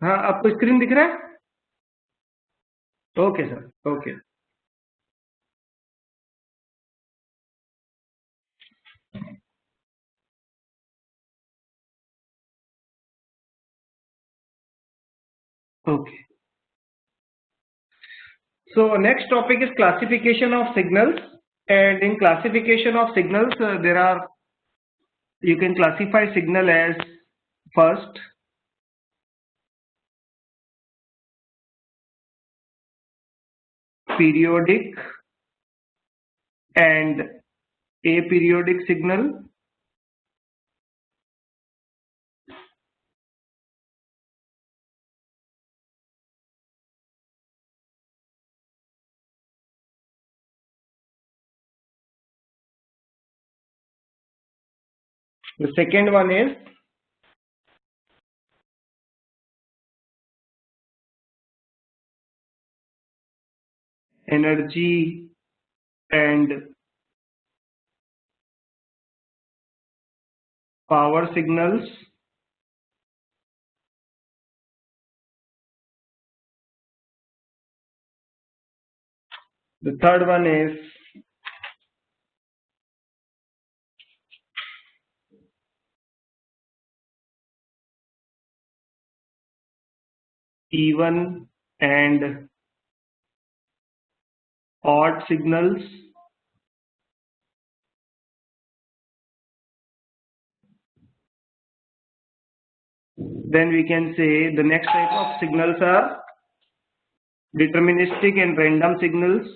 हाँ, आपको स्क्रीन दिख रहा है? Okay sir, okay. Okay. So next topic is classification of signals, and in classification of signals, you can classify signal as first periodic and aperiodic signal. The second one is energy and power signals. The third one is even and odd signals. Then we can say the next type of signals are deterministic and random signals.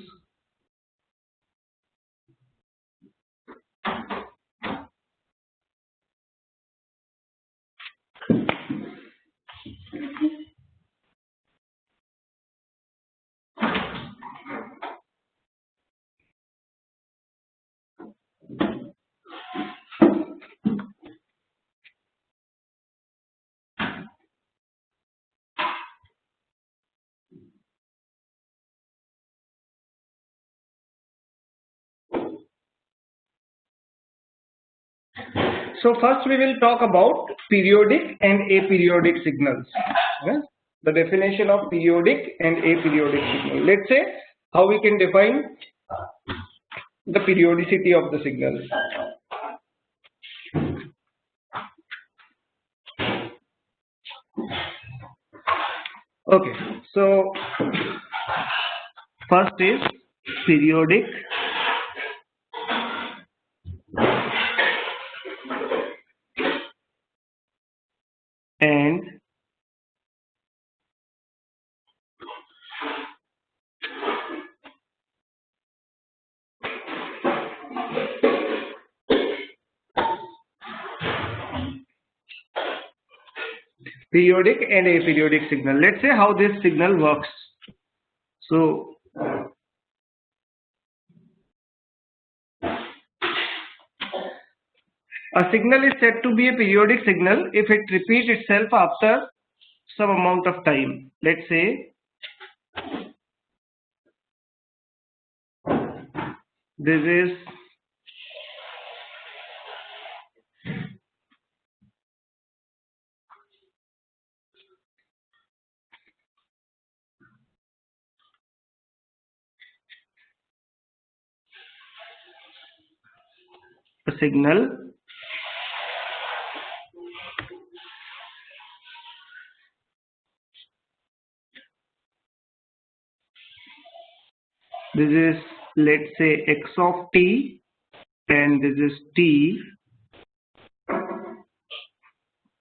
So first we will talk about periodic and aperiodic signals. Yeah? The definition of periodic and aperiodic signal. Let's say how we can define the periodicity of the signal. Okay, so first is periodic and aperiodic signal. Let's say how this signal works. So a signal is said to be a periodic signal if it repeats itself after some amount of time. Let's say this is a signal this is, let's say, x of t and this is t,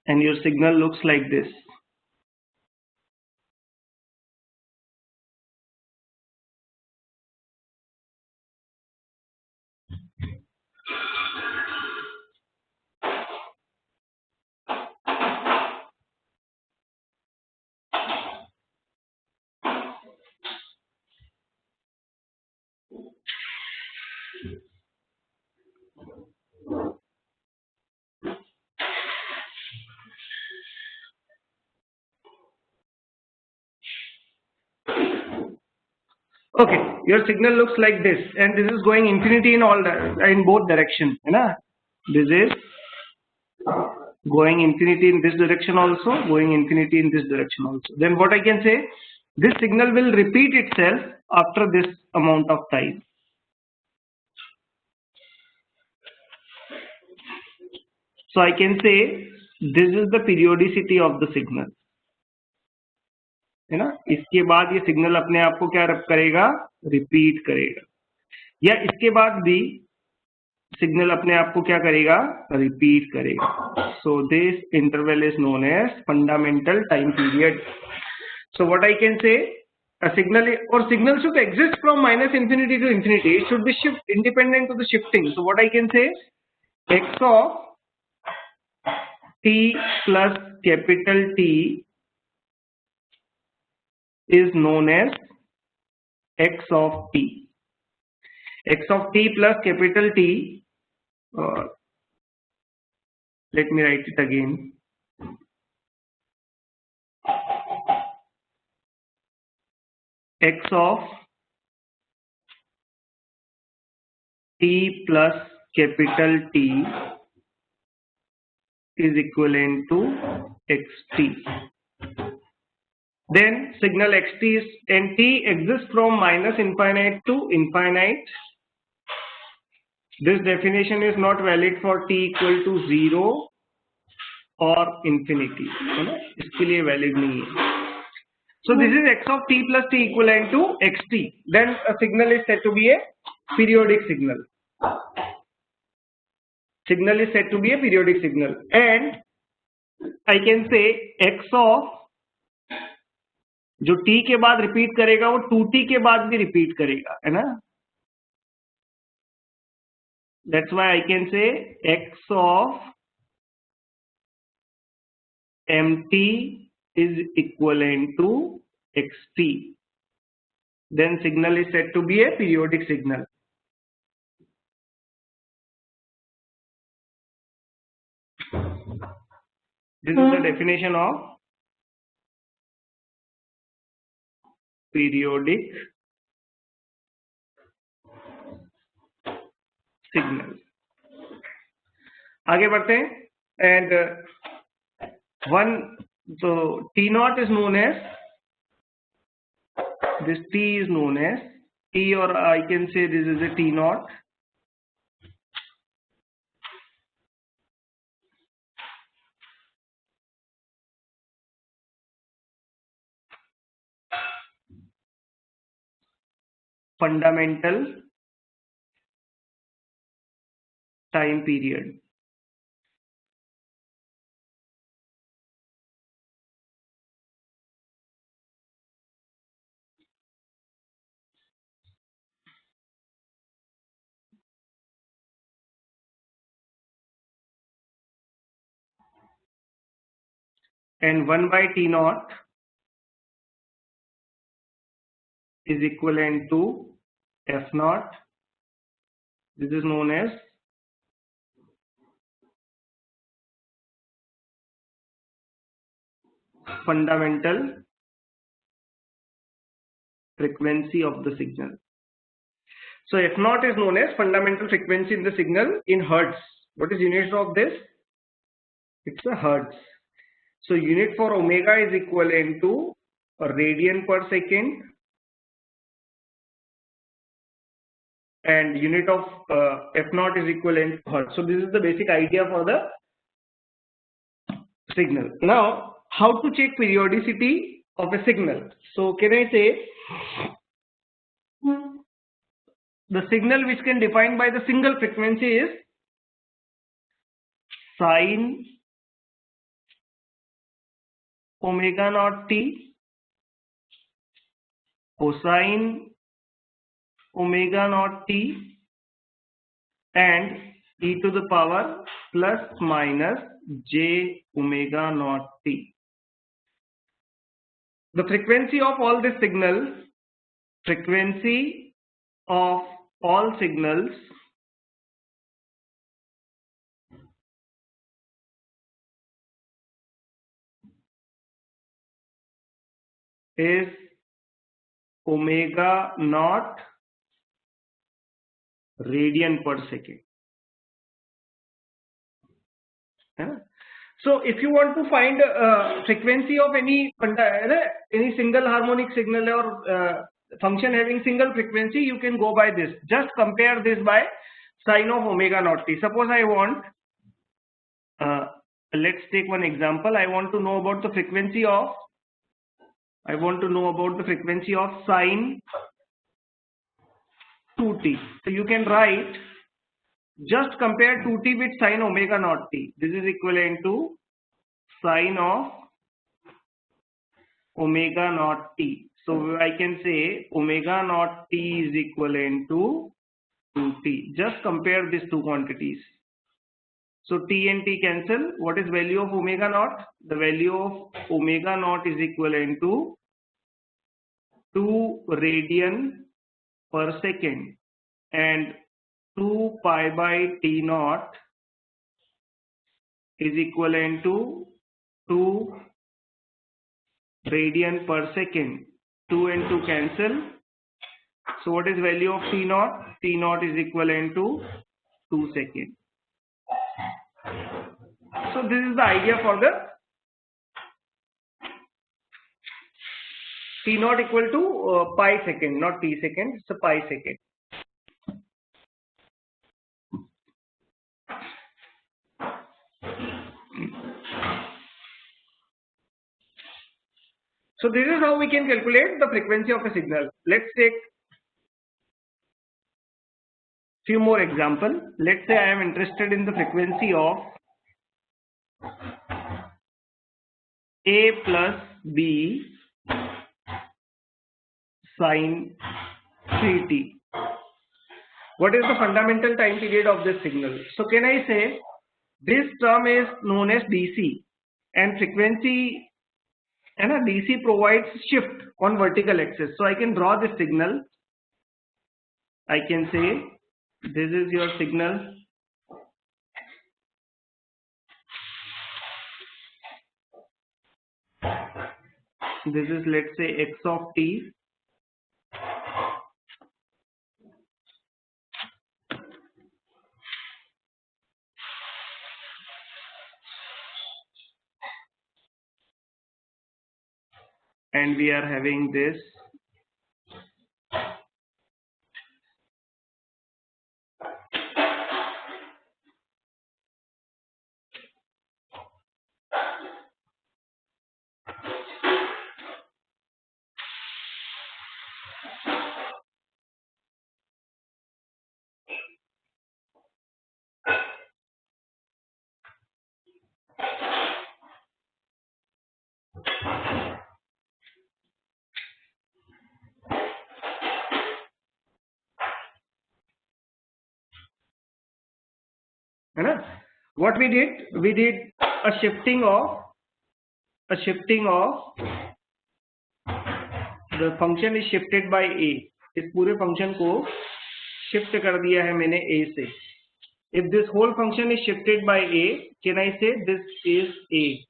and your signal looks like this. Okay, your signal looks like this, and this is going infinity in both direction, है ना? This is going infinity in this direction also, going infinity in this direction also. Then what I can say, this signal will repeat itself after this amount of time. So I can say this is the periodicity of the signal, है ना? इसके बाद ये signal अपने आप को क्या करेगा, रिपीट करेगा, या इसके बाद भी सिग्नल अपने आप को क्या करेगा, रिपीट करेगा. So this interval is known as fundamental time period. So what I can say, a signal or signal should exist from minus infinity to infinity. It should be shift independent of the shifting. So what I can say, x of t plus capital T is known as x of t. X of t plus capital T, let me write it again. X of t plus capital T is equivalent to xt. Then signal xt is, and t exists from minus infinite to infinite. This definition is not valid for t equal to 0 or infinity, है ना? इसके लिए valid नहीं है. So this is x of t plus t equivalent to xt. Then a signal is said to be a periodic signal. Signal is said to be a periodic signal, and I can say x of, जो t के बाद repeat करेगा वो 2t के बाद भी repeat करेगा, है ना? That's why I can say x of mt is equivalent to xt. Then signal is said to be a periodic signal. This is the definition of periodic signal. आगे बढ़ते हैं, and one, so t naught is known as, this t is known as t, or I can say this is a t naught. Fundamental time period. And 1 by t naught is equivalent to f naught. This is known as fundamental frequency of the signal. So f naught is known as fundamental frequency in the signal in hertz. What is unit of this? It's a hertz. So unit for omega is equivalent to a radian per second, and unit of f naught is equivalent to hertz. So this is the basic idea for the signal. Now, how to check periodicity of a signal? So can I say, the signal which can define by the single frequency is sine omega naught t, cosine omega naught t, and e to the power plus minus j omega naught t. The frequency of all these signals, frequency of all signals is omega naught radian per second. So if you want to find frequency of any single harmonic signal or function having single frequency, you can go by this. Just compare this by sine of omega naught t. Suppose I want, let's take one example. I want to know about the frequency of sine 2t. So you can write, just compare 2t with sine omega naught t. This is equivalent to sine of omega naught t. So I can say omega naught t is equivalent to 2t. Just compare these two quantities. So t and t cancel. What is value of omega naught? The value of omega naught is equivalent to 2 radian per second, and 2 pi by t naught is equivalent to 2 radian per second. 2 and 2 cancel. So what is value of t naught? T naught is equivalent to 2 seconds. So this is the idea for the t naught equal to pi second, not t second, it's a pi second. So this is how we can calculate the frequency of a signal. Let's take few more examples. Let's say I am interested in the frequency of A plus B sine 3t. What is the fundamental time period of this signal? So can I say this term is known as DC, and frequency and a DC provides shift on vertical axis. So I can draw this signal. I can say this is your signal. This is, let's say, x of t. And we are having this what we did a shifting of the function is shifted by a. इस पूरे function को shift कर दिया है मैंने a से. If this whole function is shifted by a, can I say this is a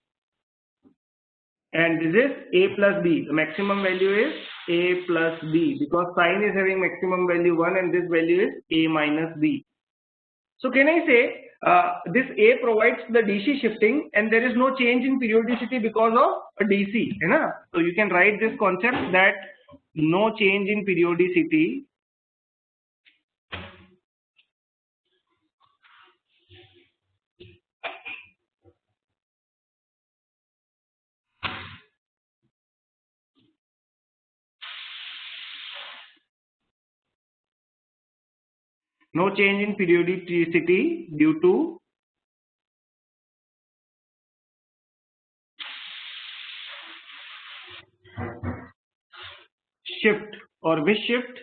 and this is a plus b? The maximum value is a plus b because sine is having maximum value 1 and this value is a minus b. So can I say this A provides the DC shifting and there is no change in periodicity because of a DC, है? So you can write this concept that no change in periodicity due to shift और which shift?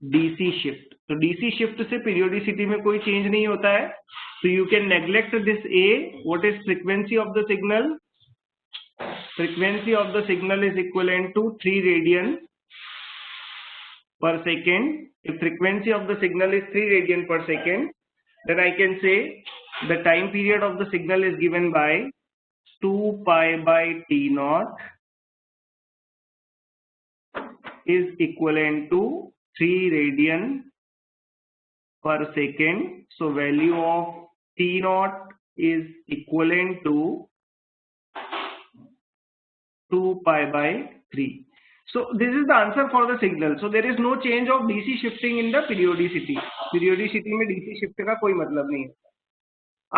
DC shift. तो DC shift से periodicity में कोई change नहीं होता है. So you can neglect this A. What is frequency of the signal? Frequency of the signal is equivalent to 3 radian per second. If frequency of the signal is 3 radian per second, then I can say the time period of the signal is given by 2 pi by t naught is equivalent to 3 radian per second. So value of T naught is equivalent to 2 pi by 3. So this is the answer for the signal. So there is no change of DC shifting in the periodicity. Periodicity में DC shift का कोई मतलब नहीं है.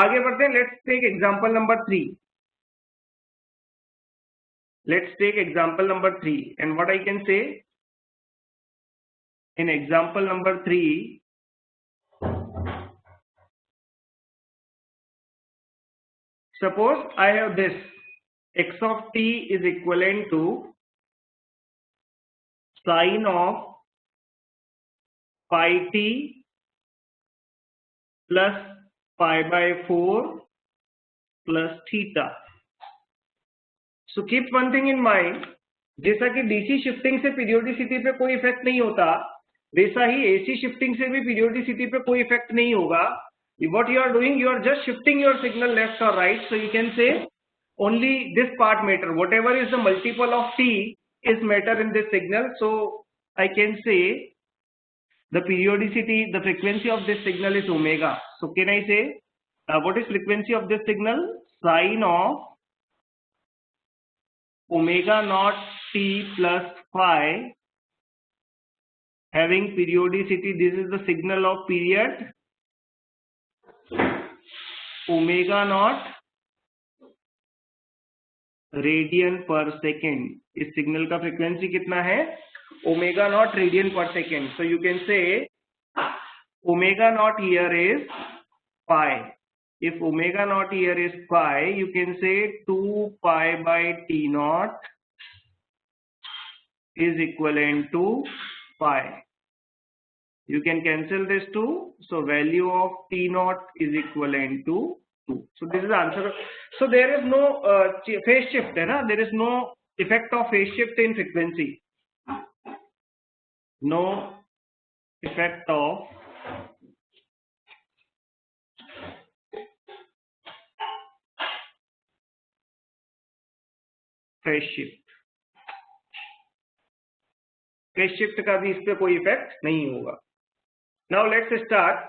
आगे बढ़ते हैं. Let's take example number 3. Let's take example number 3. And what I can say in example number 3, suppose I have this x of t is equivalent to sine of pi t plus pi by 4 plus theta. So keep one thing in mind, जैसा कि DC shifting से periodicity पे कोई effect नहीं होता, वैसा ही AC shifting से भी पीरियोडिसिटी पे कोई इफेक्ट नहीं होगा. What you are doing, you are just shifting your signal left or right. So you can say only this part matter. Whatever is the multiple of t is matter in this signal. So I can say the periodicity, the frequency of this signal is omega. So can I say what is frequency of this signal? Sine of omega naught t plus phi having periodicity. This is the signal of period omega naught radian पर second. इस signal का frequency कितना है? Omega naught radian पर second. So you can से omega naught here is pi. If omega naught here is pi, you can say 2 pi by t naught is equivalent to pi. You can cancel this too. So value of t naught is equivalent to 2. So this is the answer. So there is no phase shift, है ना? There is no effect of phase shift in frequency. No effect of phase shift. Phase shift का भी इस पे कोई effect नहीं होगा. Now let's start.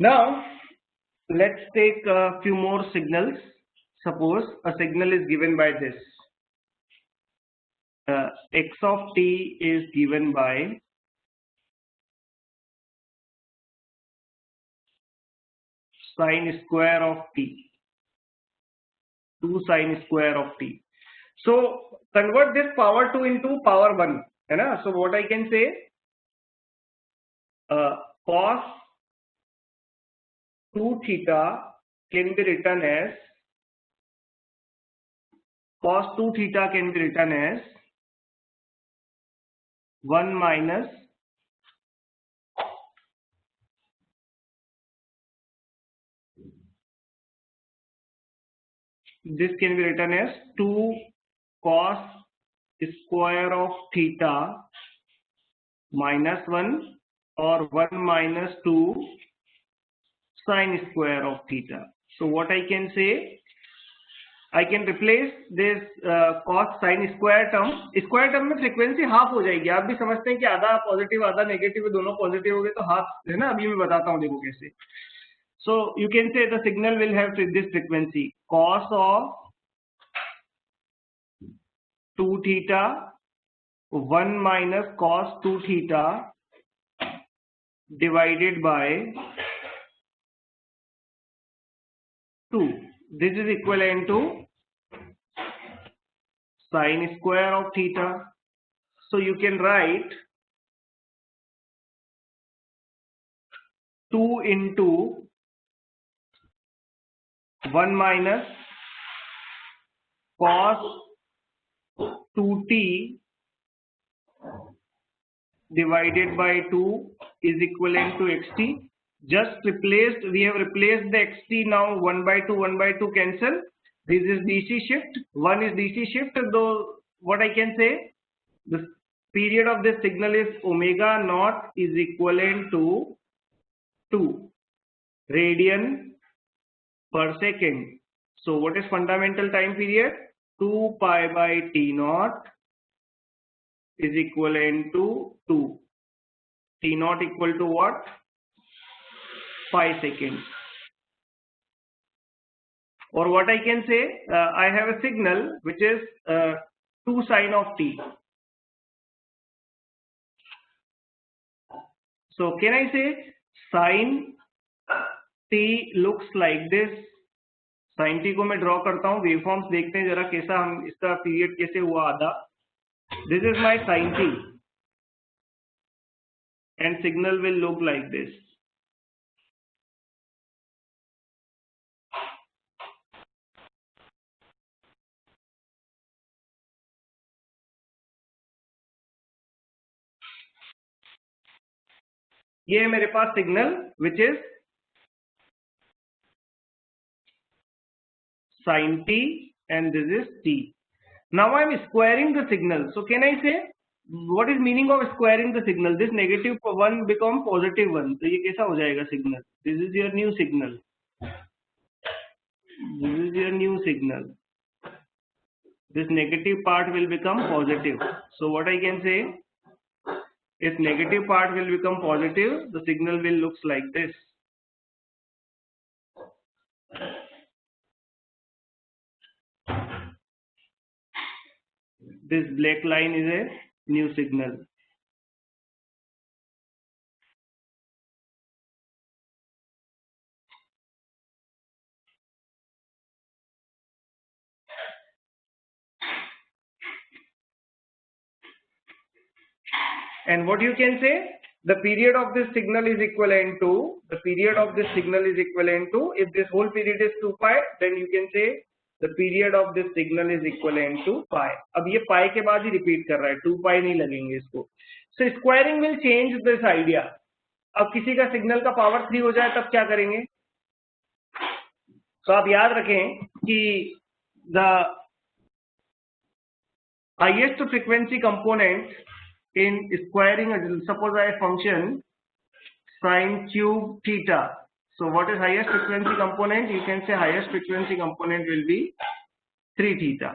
Now let's take a few more signals. Suppose a signal is given by this. X of t is given by sine square of t, 2 sine square of t. So convert this power 2 into power 1, है ना? So what I can say, cos 2 theta can be written as cos 2 theta can be written as 1 minus this can be written as 2 cos square of theta minus 1 or 1 minus 2 sine square of theta. So what I can say, I can replace this cos sin square term. Square term में frequency half हो जाएगी. आप भी समझते हैं कि आधा positive आधा नेगेटिव, दोनों पॉजिटिव हो गए तो हाफ है ना. अभी मैं बताता हूँ, देखो कैसे. So you can say the signal will have this frequency cos of 2 theta 1 minus cos 2 theta divided by 2. This is equivalent to sine square of theta. So you can write 2 into 1 minus cos 2t divided by 2 is equivalent to xt. Just replaced, we have replaced the xt now. 1 by 2 cancel. This is DC shift, 1 is DC shift. Though what I can say, the period of this signal is omega naught is equivalent to 2 radian per second. So what is fundamental time period? 2 pi by t naught is equivalent to 2. T naught equal to what? 5 seconds. Or what I can say, I have a signal which is 2 sine of t. So can I say sine t looks like this? Sine t को मैं draw करता हूँ, waveforms देखते हैं जरा कैसा, हम इसका पीरियड कैसे हुआ आधा. This is my sine t and signal will look like this. ये है मेरे पास signal which is sine t and this is t. Now I am squaring the signal. So can I say what is meaning of squaring the signal? This negative 1 become positive 1. तो ये कैसा हो जाएगा signal? This is your new signal. This is your new signal. This negative part will become positive. So what I can say, if negative part will become positive, the signal will looks like this. This black line is a new signal. And what you can say, the period of this signal is equivalent to, if this whole period is 2 pi, then you can say the period of this signal is equivalent to pi. अब ये pi के बाद ही repeat कर रहा है, 2 pi नहीं लगेंगे इसको. So squaring will change this idea. अब किसी का सिग्नल का पावर 3 हो जाए तब क्या करेंगे? So आप याद रखें कि the highest frequency component in squaring, suppose I function sine cube theta. So what is highest frequency component? You can say highest frequency component will be 3 theta.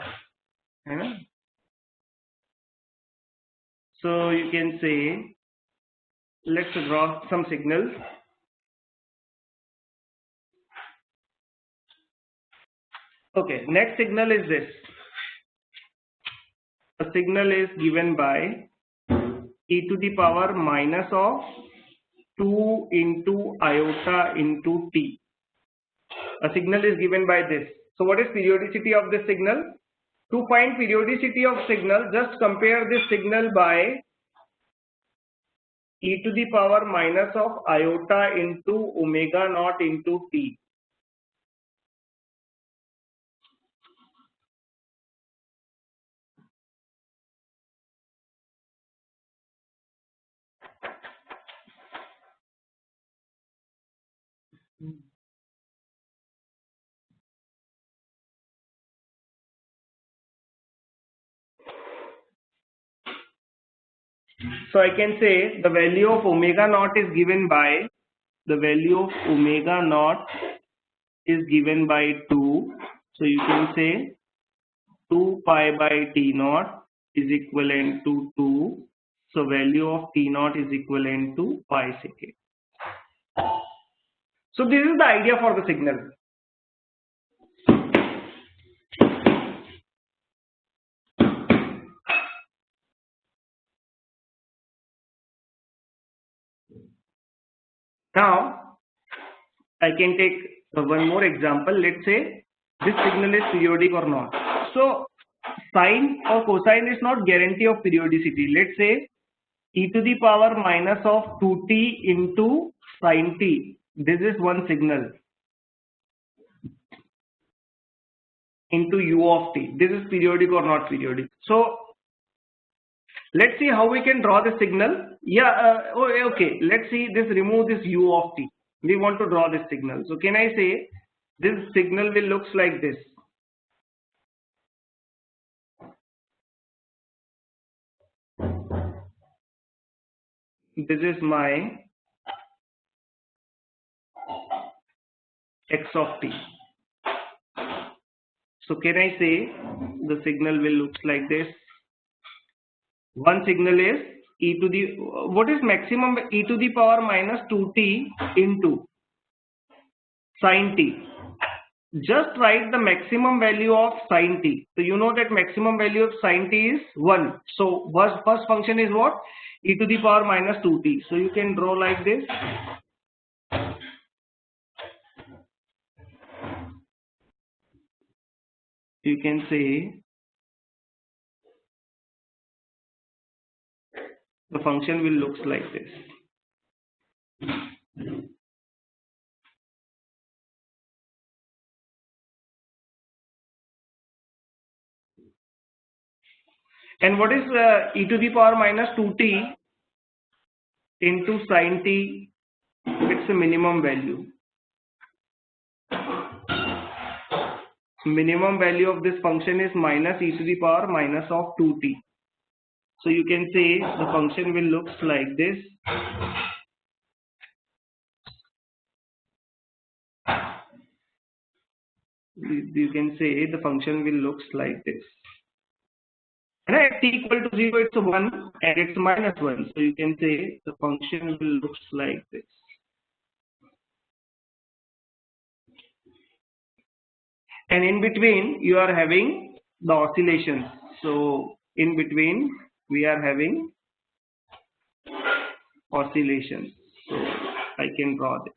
So you can say, let's draw some signals. Okay, next signal is this. The signal is given by e to the power minus of 2 into iota into t. A signal is given by this. So what is periodicity of this signal? To find periodicity of signal, just compare this signal by e to the power minus of iota into omega naught into t. So I can say the value of omega naught is given by, 2. So you can say 2 pi by t naught is equivalent to 2. So value of t naught is equivalent to pi second. So this is the idea for the signal. Now I can take one more example. Let's say this signal is periodic or not. So sine or cosine is not guarantee of periodicity. Let's say e to the power minus of 2t into sine t. This is one signal. into u of t. This is periodic or not periodic. So let's see how we can draw the signal. Yeah, okay. Let's see this. Remove this u of t. We want to draw this signal. So can I say this signal will looks like this? This is my x of t. So can I say the signal will looks like this? One signal is e to the, what is maximum, e to the power minus 2t into sin t. Just write the maximum value of sin t. So you know that maximum value of sin t is 1. So first function is what? E to the power minus 2t. So you can draw like this. You can say the function will looks like this. And what is e to the power minus 2t into sin t? It's a minimum value. Minimum value of this function is minus e to the power minus of 2t. So you can say the function will looks like this. You can say the function will looks like this. And at t equal to 0, it's a 1 and it's minus 1. So you can say the function will looks like this. And in between you are having the oscillations. So in between we are having oscillations. So I can draw this.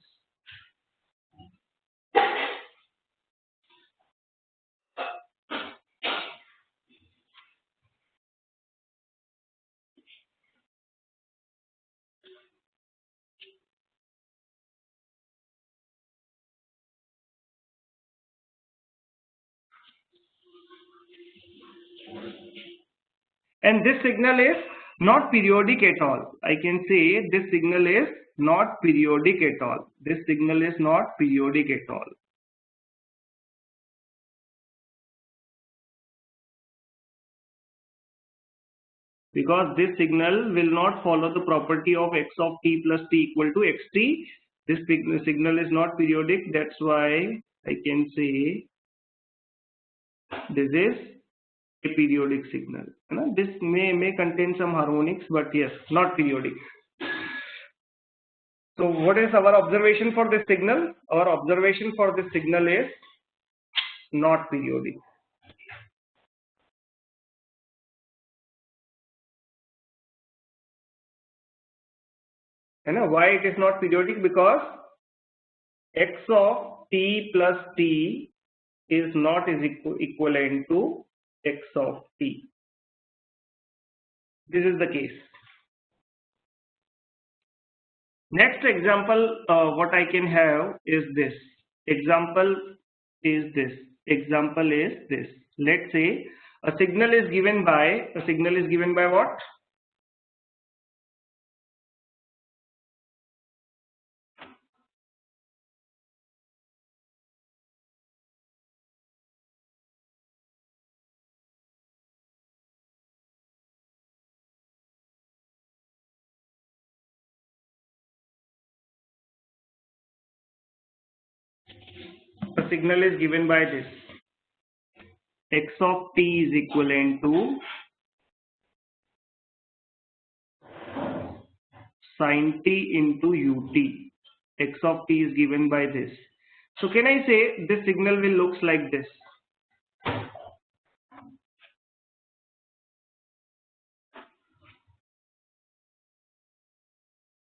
And this signal is not periodic at all. I can say this signal is not periodic at all. This signal is not periodic at all. Because this signal will not follow the property of x of t plus t equal to xt. This signal is not periodic. That's why I can say this is a periodic signal. This may contain some harmonics, but yes, not periodic. So what is our observation for this signal? Our observation for this signal is not periodic. And why it is not periodic? Because x of t plus t is not equivalent to x of t. This is the case. Next example, what I can have is this. Example is this. Example is this. Let's say a signal is given by what? A signal is given by this. X of t is equivalent to sin t into ut. X of t is given by this. So can I say this signal will looks like this?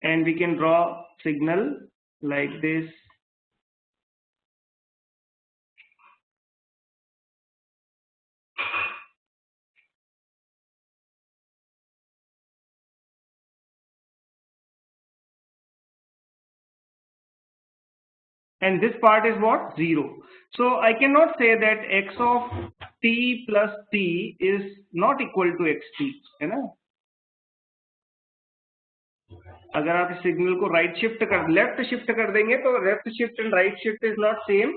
And we can draw signal like this. and this part is what? 0. So I cannot say that x of t plus t is not equal to xt, है ना? अगर आप signal को right shift कर left shift कर देंगे तो left shift and right shift is not same.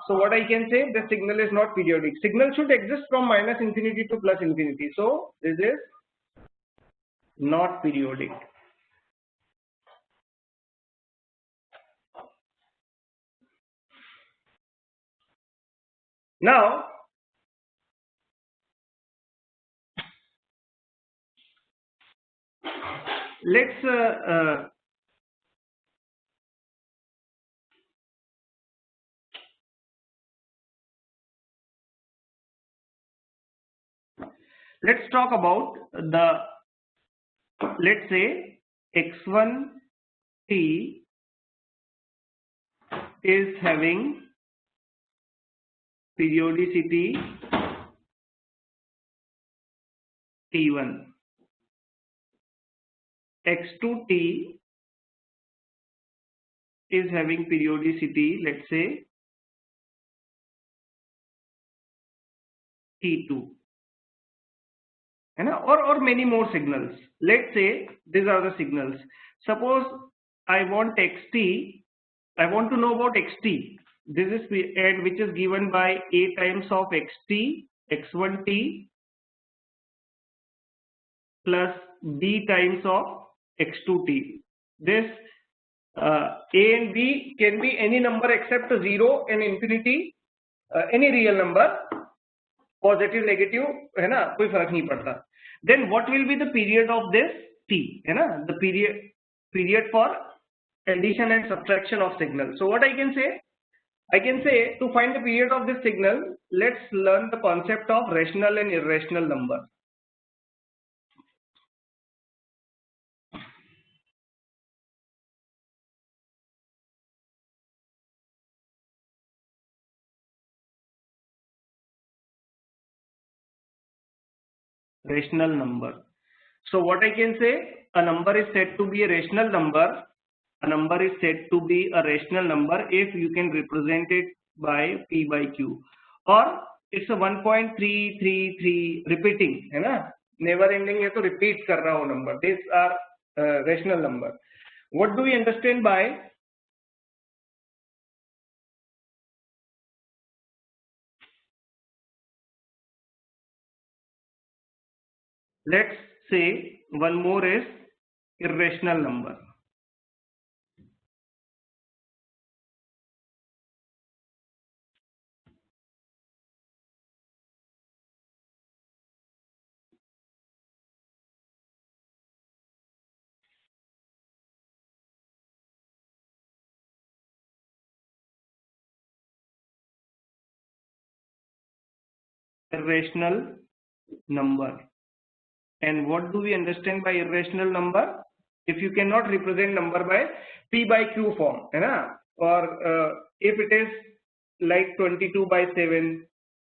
So what I can say, the signal is not periodic. Signal should exist from minus infinity to plus infinity. So this is not periodic. Now let's talk about the, let's say x1 t is having periodicity t1, x2 t is having periodicity, let's say t2, है ना? or many more signals. Let's say these are the signals. Suppose I want xt, I want to know about xt. This is and which is given by a times of xt, x1t plus b times of x2t. This a and b can be any number except 0 and infinity, any real number, positive negative, है ना, कोई फर्क नहीं पड़ता. Then what will be the period of this t, है ना, the period for addition and subtraction of signal. So what I can say to find the period of this signal, let's learn the concept of rational and irrational number. Rational number. So what I can say, a number is said to be a rational number. A number is said to be a rational number if you can represent it by p by q, or it's a 1.333 repeating, है ना, never ending है तो repeat कर रहा हो number. These are rational number. What do we understand by let's say one more is irrational number. Irrational number. And what do we understand by irrational number? If you cannot represent number by p by q form, है ना, or if it is like 22 by 7,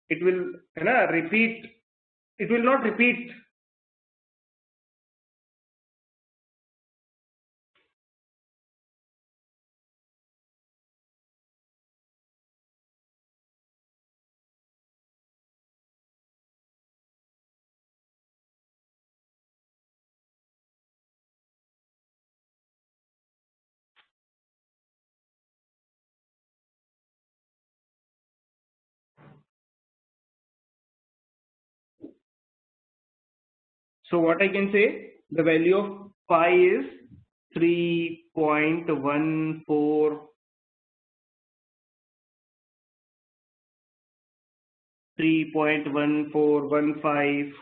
it will, है ना, repeat. It will not repeat. So what I can say, the value of pi is 3.14, 3.1415,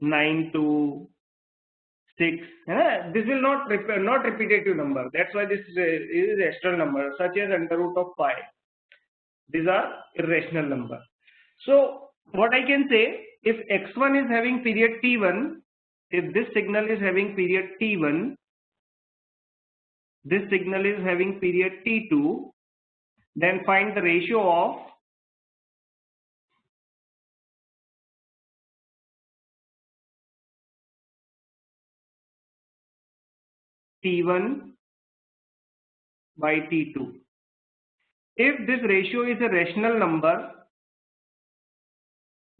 926. This will not repetitive number. That's why this is extra number, such as under root of pi. These are irrational number. So what I can say, if x1 is having period t1, if this signal is having period t1, this signal is having period t2, then find the ratio of t1 by T2. If this ratio is a rational number,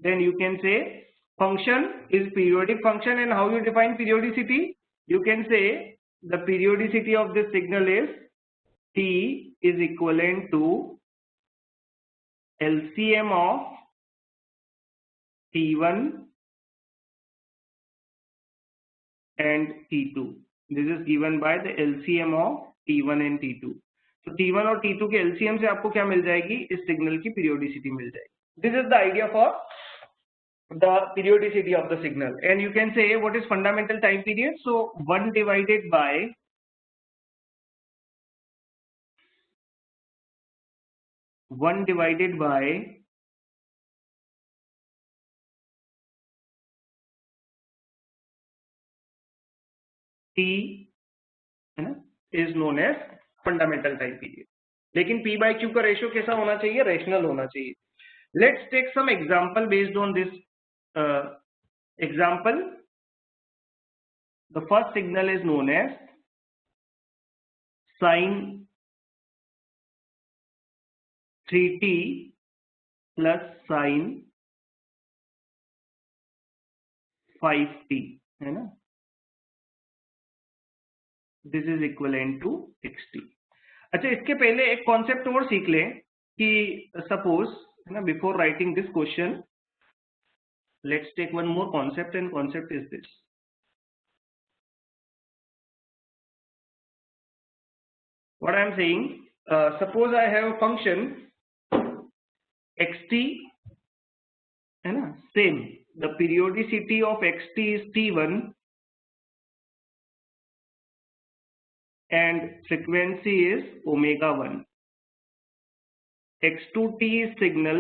then you can say function is periodic function. And how you define periodicity? You can say the periodicity of this signal is T is equivalent to LCM of T1 and T2. This is given by the LCM of T1 and T2. तो T1 और T2 के LCM से आपको क्या मिल जाएगी? इस signal की periodicity मिल जाएगी. This is the idea for the periodicity of the signal. And you can say what is fundamental time period? So 1 divided by T है ना, is known as fundamental time period. लेकिन P by Q का ratio कैसा होना चाहिए? Rational होना चाहिए. Let's take some example based on this example. The first signal is known as sin 3t plus sin 5t है ना. This is equivalent to xt. अच्छा, इसके पहले एक कॉन्सेप्ट और सीख लें कि सपोज है ना, before writing this question let's take one more concept, and concept is this. What I am saying, suppose I have a function xt है ना, same, the periodicity of xt is t1 and frequency is omega 1. x2t is signal,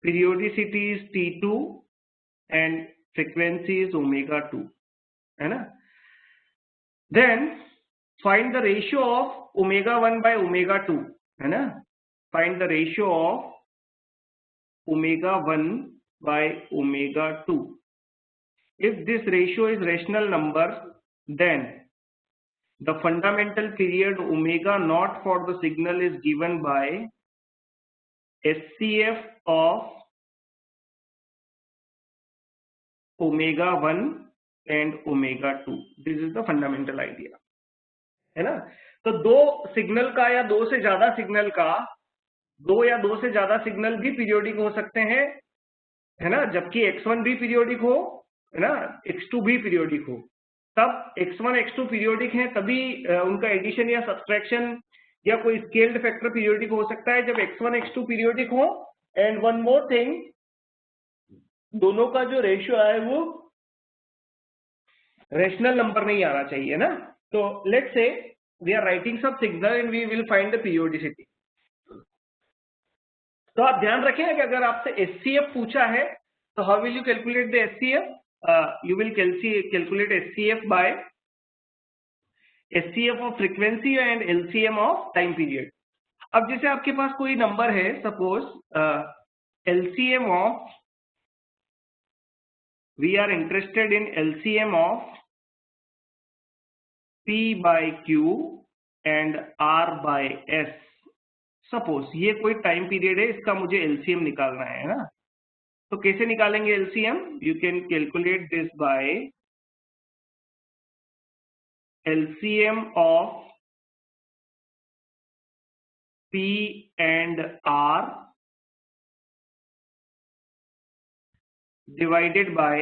periodicity is t2 and frequency is omega 2 है ना. Then find the ratio of omega 1 by omega 2 है ना. Find the ratio of omega 1 by omega 2. If this ratio is rational number, then the fundamental period omega naught for the signal is given by SCF of omega 1 and omega 2. This is the fundamental idea है ना. तो दो signal का या दो से ज्यादा signal का, दो या दो से ज्यादा सिग्नल भी पीरियोडिक हो सकते हैं है ना, जबकि x1 भी पीरियोडिक हो है ना, x2 भी पीरियोडिक हो. तब x1 x2 पीरियोडिक हैं तभी उनका एडिशन या सब्सट्रैक्शन या कोई स्केल्ड फैक्टर पीरियोडिक हो सकता है, जब x1 x2 पीरियोडिक हो. एंड वन मोर थिंग, दोनों का जो रेशियो है वो रेशनल नंबर नहीं आना चाहिए ना. तो let's say we are writing sub signal and we will find the periodicity. तो आप ध्यान रखें कि अगर आपसे SCF पूछा है तो how will you calculate the SCF? You will calculate SCF by SCF of frequency and LCM of time period. अब जैसे आपके पास कोई नंबर है, suppose LCM of, we are interested in LCM of P by Q and R by S. Suppose ये कोई time period है, इसका मुझे LCM निकालना है ना. तो कैसे निकालेंगे LCM? You can calculate this by LCM of P and R divided by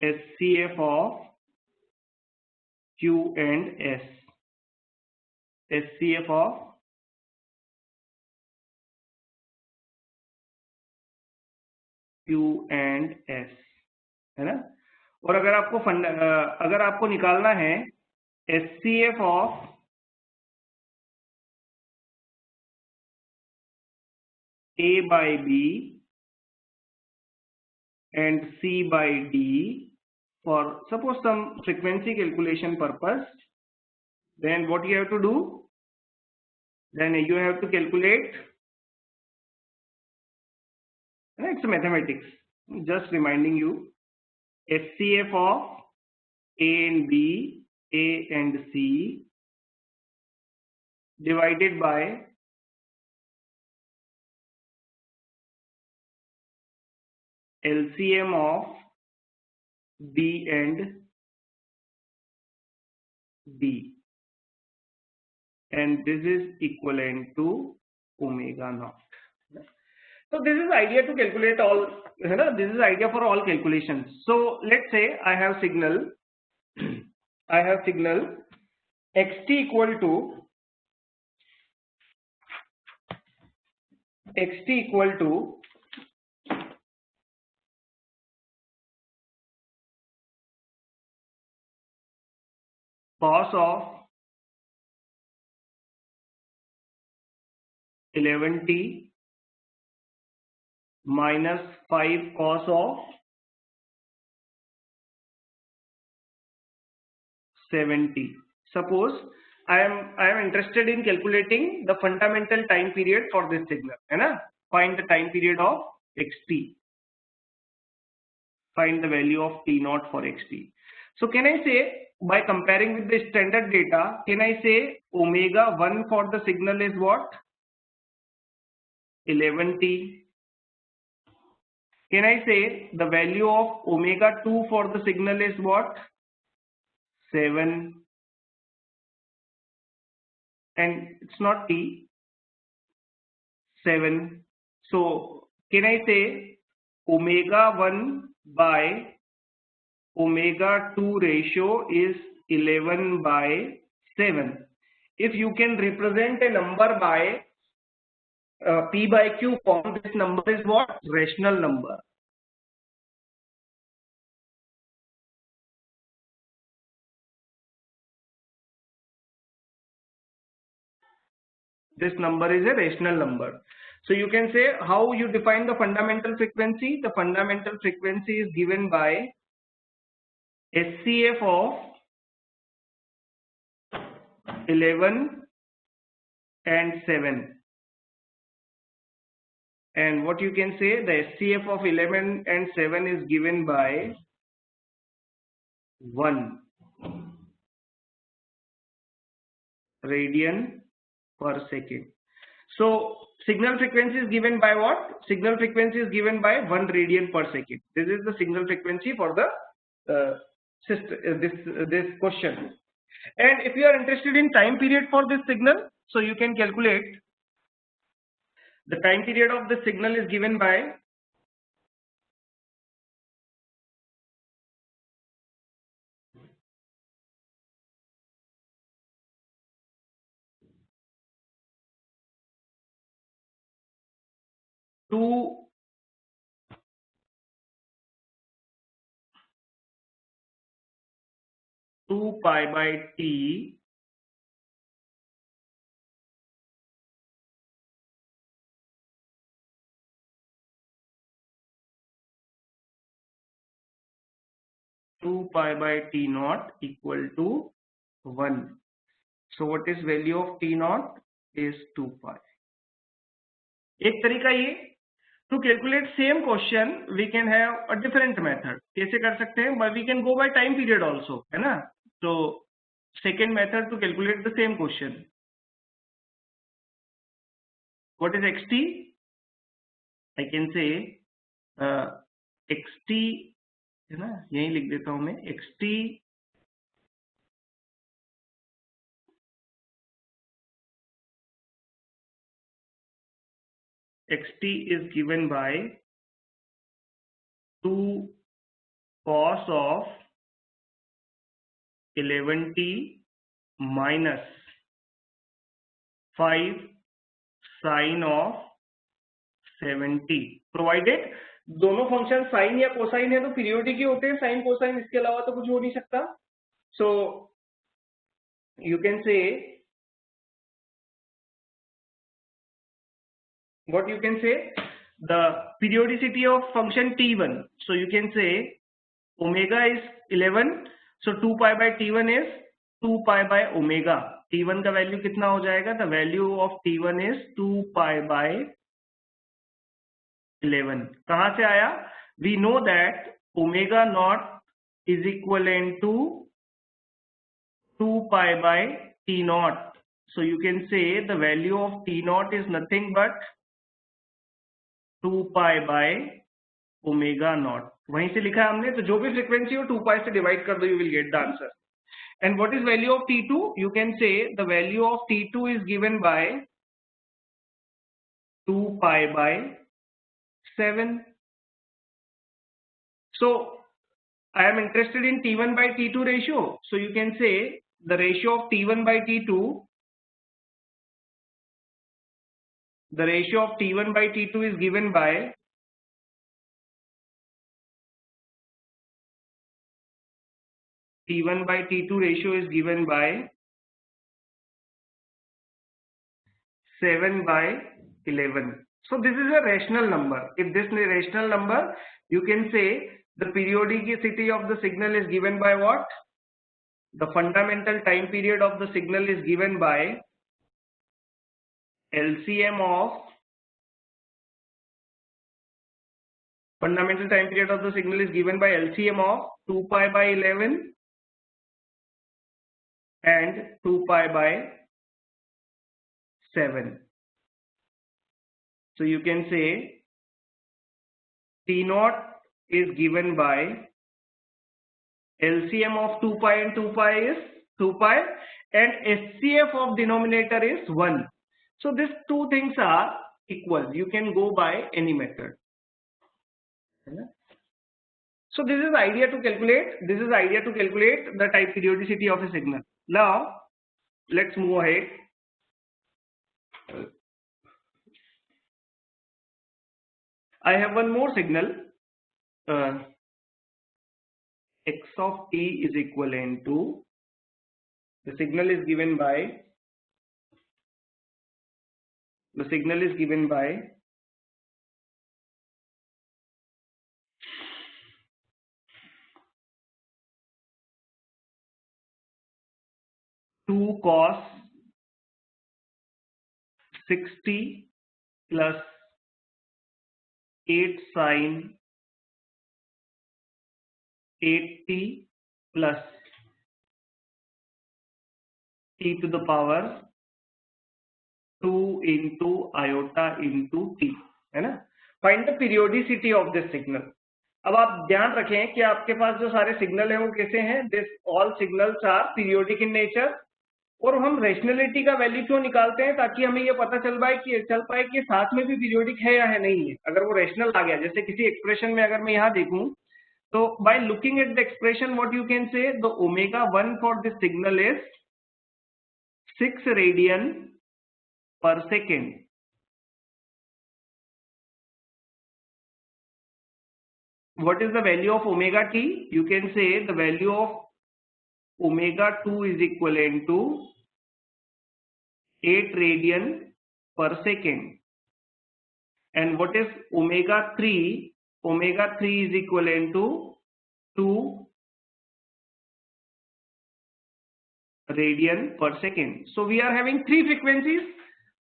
SCF of Q and S. SCF of Q and S है ना. और अगर आपको निकालना है SCF of A by B and C by D for suppose some frequency calculation purpose, then what you have to do? Then you have to calculate It's mathematics. Just reminding you, HCF of A and B, A and C divided by LCM of B and D, and this is equivalent to omega naught. So this is idea to calculate all, this is idea for all calculations. So let's say I have signal xt equal to cos of 11t minus 5 cos of 7t. Suppose I am interested in calculating the fundamental time period for this signal, है ना? Find the time period of xt. Find the value of t naught for xt. So can I say, by comparing with the standard data, can I say omega 1 for the signal is what? 11t. Can I say the value of omega 2 for the signal is what? 7. And it's not t, 7. So can I say omega 1 by omega 2 ratio is 11 by 7. If you can represent a number by p by q form, this number is what? Rational number. This number is a rational number. So you can say how you define the fundamental frequency. The fundamental frequency is given by SCF of 11 and 7. And what you can say, the SCF of 11 and 7 is given by 1 radian per second. So signal frequency is given by what? Signal frequency is given by 1 radian per second. This is the signal frequency for the this question. And if you are interested in time period for this signal, so you can calculate the time period of the signal is given by two pi by t naught equal to 1. So what is value of t naught is 2 pi. एक तरीका ये, to calculate same question we can have a different method. कैसे कर सकते हैं? But we can go by time period also, है ना? So second method to calculate the same question. What is xt? I can say xt, है ना? यही लिख देता हूं मैं, xt is given by 2 cos of 11t minus 5 sin of 7t, provided दोनों फंक्शन साइन या कोसाइन है तो पीरियोडिक ही होते हैं, साइन कोसाइन इसके अलावा तो कुछ हो नहीं सकता. सो यू कैन से what you can say, the periodicity of function t1. So you can say omega is 11, so 2 pi by t1 is 2 pi by omega. t1 का वैल्यू कितना हो जाएगा? The value of t1 is 2 pi by 11 कहां से आया? We know that omega not is equivalent to 2 pi by t naught. So you can say the value of t naught is nothing but 2 pi by omega naught. वहीं से लिखा है हमने, तो जो भी फ्रीक्वेंसी हो 2 pi से डिवाइड कर दो, you will get the answer. And what is value of T2? You can say the value of T2 is given by 2 pi by 7. So I am interested in T1 by T2 ratio. So you can say the ratio of T1 by T2, the ratio of T1 by T2 is given by T1 by T2 ratio is given by 7 by 11. So this is a rational number. If this is a rational number, you can say the periodicity of the signal is given by what? The fundamental time period of the signal is given by LCM of fundamental time period of the signal is given by LCM of 2 pi by 11 and 2 pi by 7. So you can say T naught is given by LCM of 2 pi and 2 pi is 2 pi, and SCF of denominator is 1. So these two things are equal. You can go by any method. So this is idea to calculate. This is idea to calculate the type periodicity of a signal. Now let's move ahead. I have one more signal. X of t is equivalent to, the signal is given by 2 cos 60 plus 8 sin 8t plus t to the power 2 into iota into t, है ना? Find the periodicity of this signal. अब आप ध्यान रखें कि आपके पास जो सारे सिग्नल हैं वो कैसे हैं? This all signals are periodic in nature. और हम रेशनलिटी का वैल्यू क्यों निकालते हैं? ताकि हमें ये पता चल पाए कि साथ में भी पीरियोडिक है या है नहीं है. अगर वो रेशनल आ गया, जैसे किसी एक्सप्रेशन में अगर मैं यहाँ देखूं, तो by looking at the expression what you can से, the omega 1 for this signal is 6 radian पर second. What is the value of omega t? You can say the value of omega 2 is equivalent to 8 radian per second. And what is omega 3? Omega 3 is equivalent to 2 radian per second. So we are having 3 frequencies.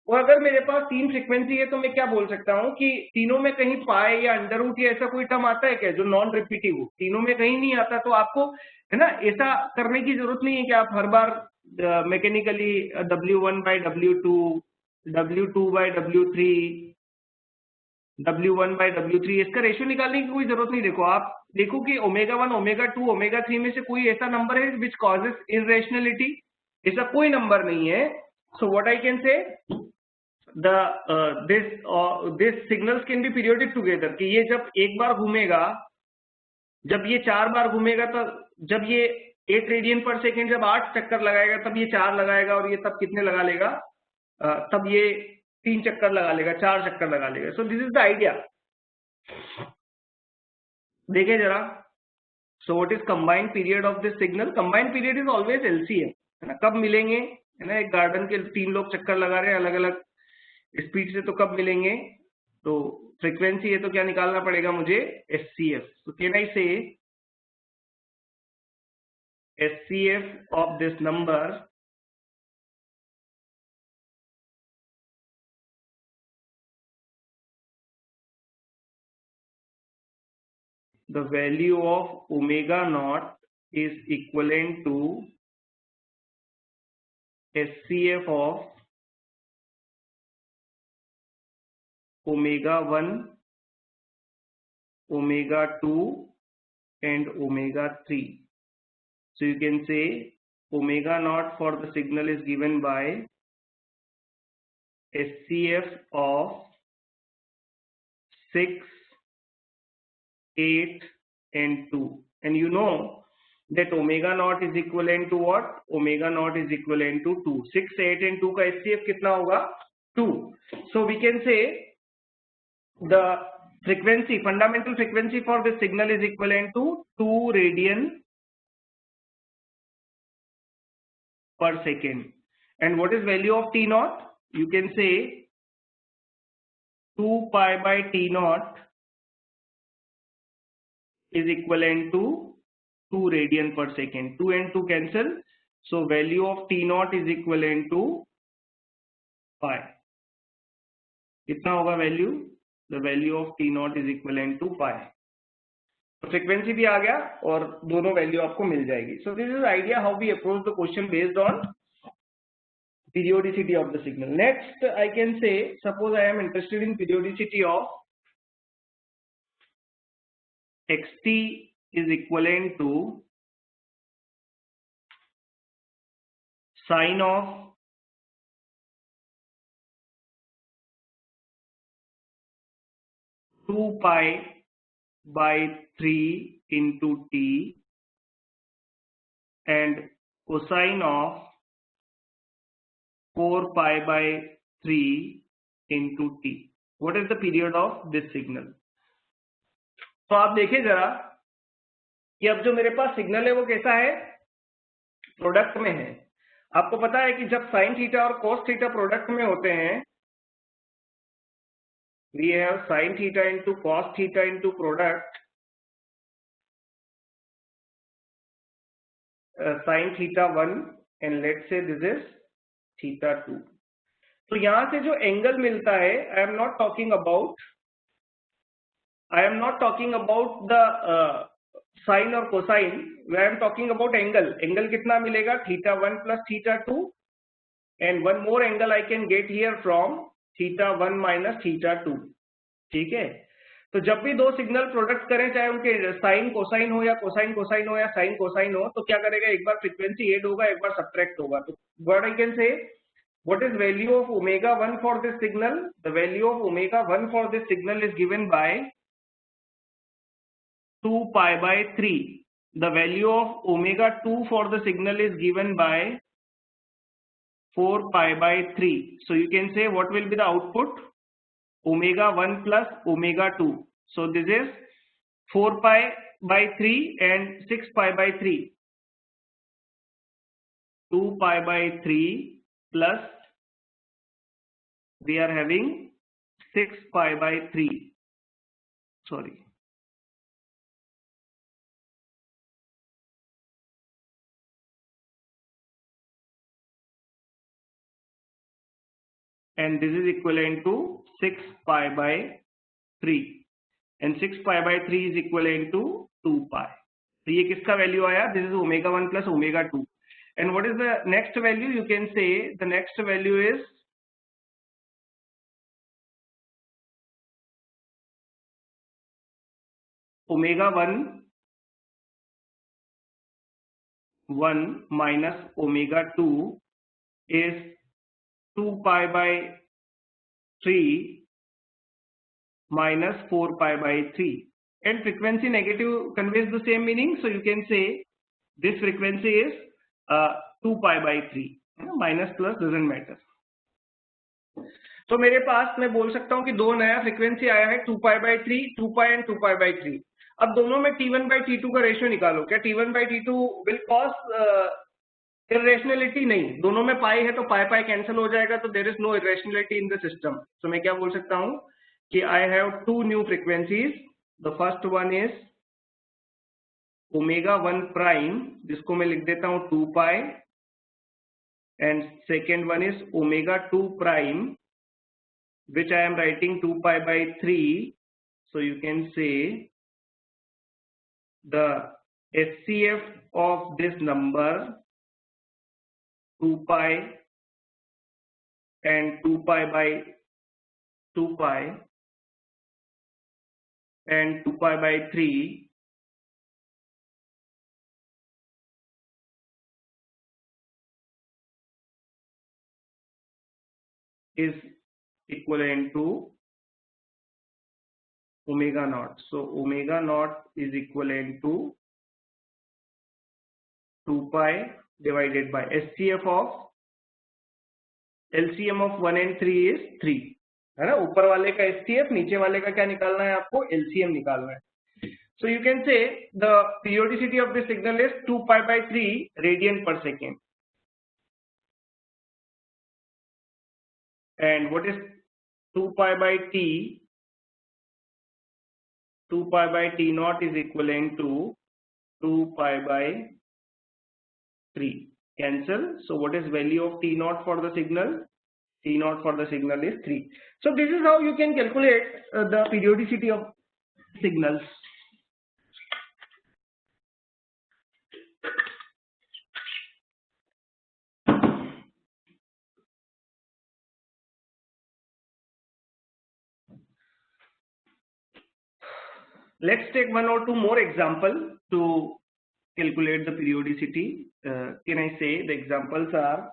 और अगर मेरे पास 3 frequency है तो मैं क्या बोल सकता हूँ कि तीनों में कहीं पाई या अंडर रूट या ऐसा कोई टर्म आता है क्या जो नॉन रिपीटिव हो? तीनों में कहीं नहीं आता. तो आपको, है ना, ऐसा करने की जरूरत नहीं है कि आप हर बार mechanically W1 by W2, W2 by W3, W1 by W3 इसका रेशियो निकालने की कोई जरूरत नहीं. देखो, आप देखो कि ओमेगा 1, ओमेगा 2, ओमेगा 3 में से कोई ऐसा नंबर है विच कॉजेस इररेशनलिटी? ऐसा कोई नंबर नहीं है. सो व्हाट आई कैन से, this signals can be periodic together. कि ये जब एक बार घूमेगा, जब ये 4 बार घूमेगा, तो जब ये 8 रेडियन पर सेकेंड जब 8 चक्कर लगाएगा तब ये 4 लगाएगा, और ये तब कितने लगा लेगा? तब ये 3 चक्कर लगा लेगा, 4 चक्कर लगा लेगा. So this is the idea. देखें जरा. So what is combined period of this signal? Combined period is always LCM, है ना. कब मिलेंगे, है ना? एक गार्डन के 3 लोग चक्कर लगा रहे हैं अलग अलग स्पीड से, तो कब मिलेंगे? तो फ्रीक्वेंसी है तो क्या निकालना पड़ेगा मुझे? SCF. तो कैन आई से SCF of this number the value of omega naught is equivalent to SCF of omega 1, omega 2 and omega 3. So you can say omega naught for the signal is given by SCF of 6, 8 and 2. And you know that omega naught is equivalent to what? Omega naught is equivalent to 2. 6, 8 and 2 का SCF कितना होगा? 2. So we can say the frequency, fundamental frequency for this signal is equivalent to 2 radian per second. And what is value of T naught? You can say 2 pi by T naught is equivalent to 2 radian per second. 2 and 2 cancel. So value of T naught is equivalent to pi. कितना होगा value? The value of T naught is equivalent to pi. तो frequency भी आ गया और दोनों value आपको मिल जाएगी. So this is the idea how we approach the question based on periodicity of the signal. Next, I can say, suppose I am interested in periodicity of xt is equivalent to sine of two pi by 3 into t and cosine of 4 pi by 3 into t. What is the period of this signal? तो आप देखिए जरा कि अब जो मेरे पास signal है वो कैसा है, प्रोडक्ट में है. आपको पता है कि जब साइन थीटा और कोस थीटा प्रोडक्ट में होते हैं, we have sin theta into cos theta into product, sin theta 1 and let's say this is theta 2. तो यहां से जो एंगल मिलता है, I am not talking about the sine और cosine, I am talking about angle. Angle कितना मिलेगा? theta 1 plus theta 2 and one more angle I can get here from theta 1 minus theta 2. ठीक है. तो जब भी दो सिग्नल प्रोडक्ट करें, चाहे उनके साइन कोसाइन हो या कोसाइन कोसाइन हो या साइन कोसाइन हो, तो क्या करेगा? एक बार फ्रीक्वेंसी ऐड होगा, एक बार सब्ट्रैक्ट होगा. तो व्हाट आई कैन से, what is value of omega 1 for this signal? The value of omega 1 for this signal is given by 2 pi by 3. The value of omega 2 for the signal is given by 4 pi by 3. So you can say what will be the output? Omega 1 plus omega 2. So this is 4 pi by 3 and 6 pi by 3. 2 pi by 3 plus we are having 6 pi by 3. Sorry. And this is equivalent to 6 pi by 3 and 6 pi by 3 is equivalent to 2 pi. तो ये किसका value आया? This is omega 1 plus omega 2. And what is the next value? You can say the next value is omega 1 minus omega 2 is 2 pi by 3 minus 4 pi by 3, and frequency negative conveys the same meaning, so you can say this frequency is 2 pi by 3. Minus plus doesn't matter. तो मेरे पास मैं बोल सकता हूं कि दो नया frequency आया है, 2 pi by 3, 2 pi and 2 pi by 3. अब दोनों में T1 by T2 का रेशियो निकालो. क्या T1 by T2 will cause irrationality? नहीं. दोनों में पाई है तो पाई पाई कैंसिल हो जाएगा, तो there is no irrationality in the system. So मैं क्या बोल सकता हूं कि I have two new frequencies. The first one is omega 1 prime, जिसको मैं लिख देता हूं 2 pi, and second one is omega 2 prime, which I am writing 2 pi by 3. So you can say the SCF of this number 2 pi and 2 pi by 2 pi and 2 pi by 3 is equivalent to omega naught. So omega naught is equivalent to 2 pi divided by SCF of LCM of 1 and 3 is 3, है ना. ऊपर वाले का SCF, नीचे वाले का क्या निकालना है आपको? LCM निकालना है. So you can say the periodicity of the signal is 2 pi by 3 radian per second. And what is 2 pi by t? 2 pi by t naught is equivalent to 2 pi by 3. Cancel. So what is value of t naught for the signal? T naught for the signal is 3. So this is how you can calculate the periodicity of signals. Let's take one or two more examples to calculate the periodicity. Can I say the examples are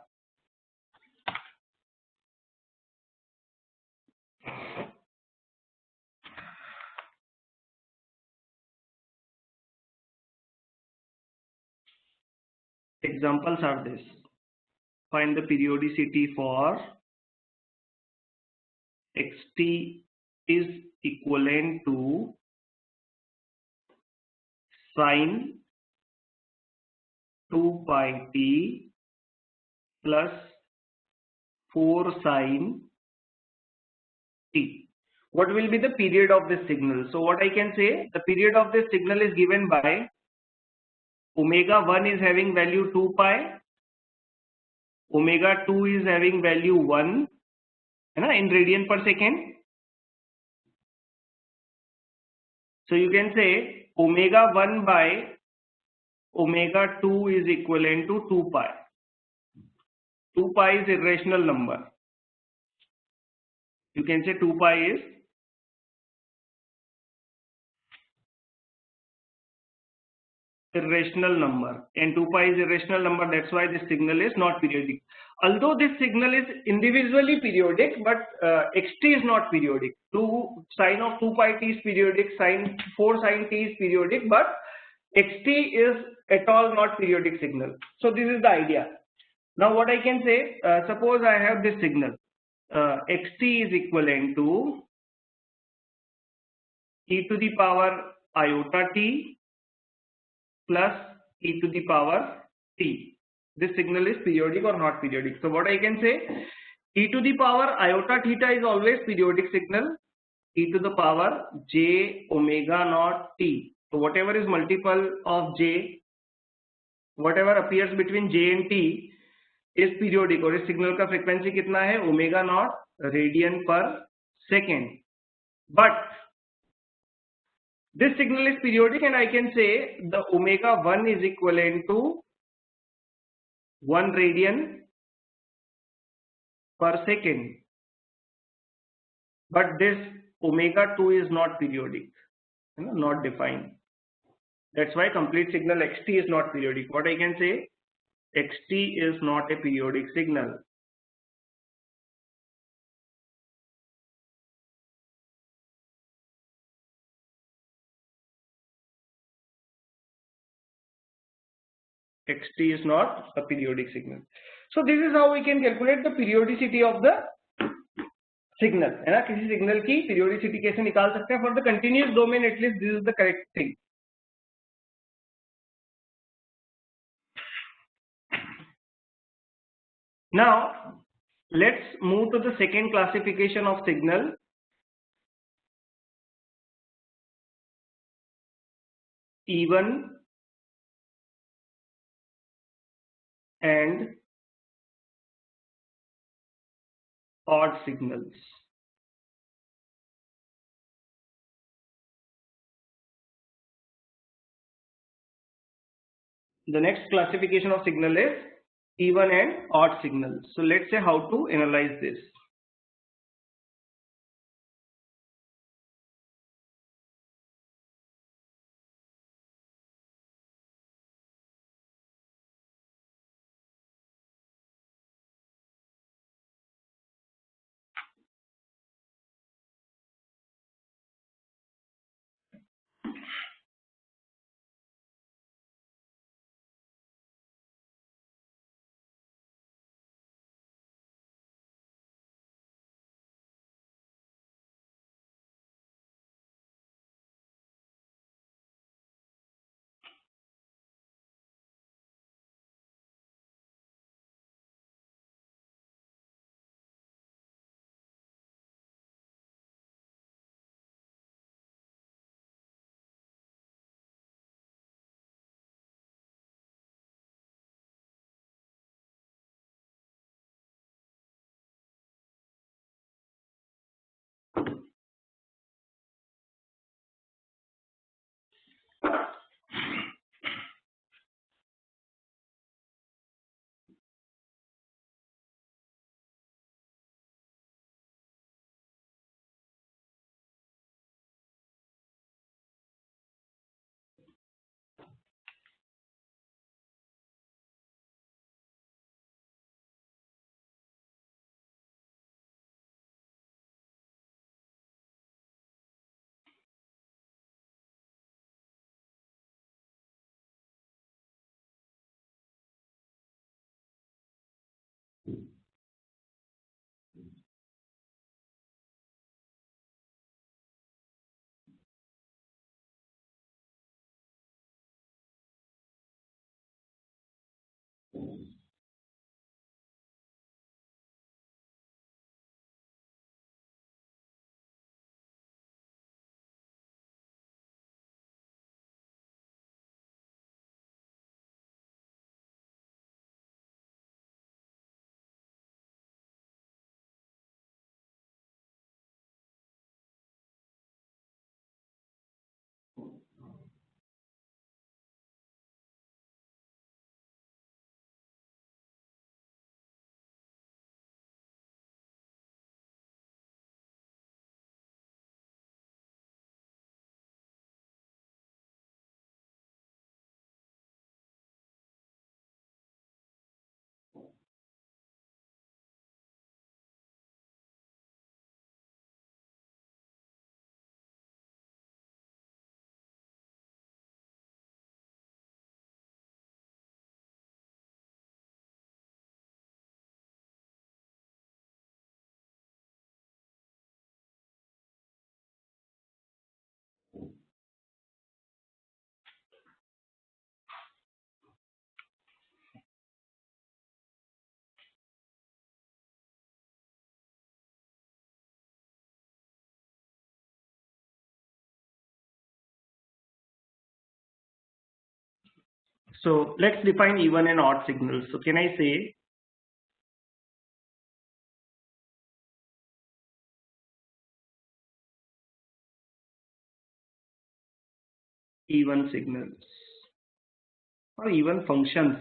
this. Find the periodicity for xt is equivalent to sine 2 pi t plus 4 sine t. What will be the period of this signal? So what I can say, the period of this signal is given by omega 1 is having value 2 pi, omega 2 is having value 1, in radian per second. So you can say omega 1 by omega 2 is equivalent to 2 pi. 2 pi is irrational number. You can say 2 pi is irrational number, and 2 pi is irrational number. That's why this signal is not periodic. Although this signal is individually periodic, but xt is not periodic. Sine of 2 pi t is periodic, 4 sine t is periodic, but xt is at all not periodic signal. So this is the idea. Now what I can say, suppose I have this signal, xt is equivalent to e to the power iota t plus e to the power t. This signal is periodic or not periodic. So what I can say, e to the power iota theta is always periodic signal, e to the power j omega naught t. So whatever is multiple of j, whatever appears between j and t is periodic. और इस signal का frequency कितना है? Omega naught radian per second. But this signal is periodic, and I can say the omega 1 is equivalent to 1 radian per second. But this omega 2 is not periodic, not defined. That's why complete signal xt is not periodic. What I can say, xt is not a periodic signal. xt is not a periodic signal. So this is how we can calculate the periodicity of the signal. है ना, किसी signal की periodicity कैसे निकाल सकते हैं? For the continuous domain, at least this is the correct thing. Now let's move to the second classification of signal. Even and odd signals. The next classification of signal is even and odd signals. So let's say how to analyze this. So let's define even and odd signals. So can I say even signals or even functions?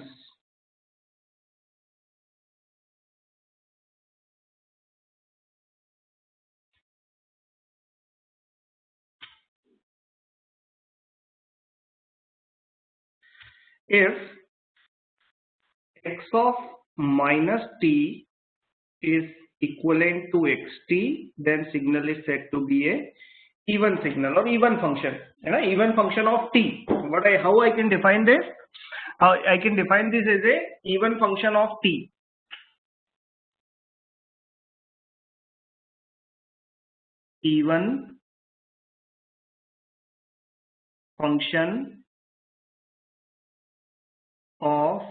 If x of minus t is equivalent to xt, then signal is said to be a even signal or even function. Even function of t. How I can define this? I can define this as a even function of t. Even function of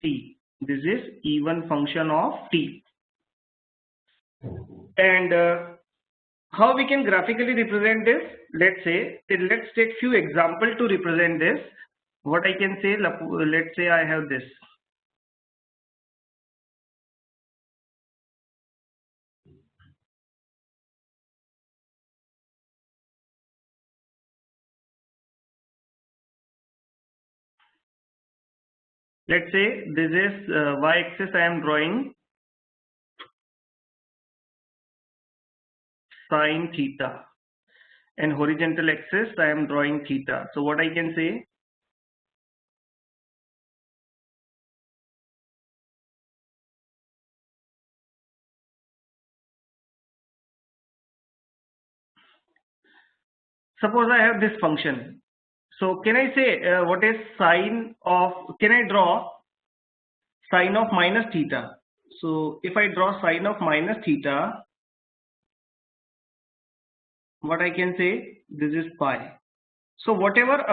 t. This is even function of t. And how we can graphically represent this? Let's take few examples to represent this. What I can say, let's say I have this. let's say this is y-axis. I am drawing sine theta, and horizontal axis I am drawing theta. So what I can say, suppose I have this function. So can I say what is sine of, can I draw sine of minus theta? So if I draw sine of minus theta, what I can say, this is pi. So whatever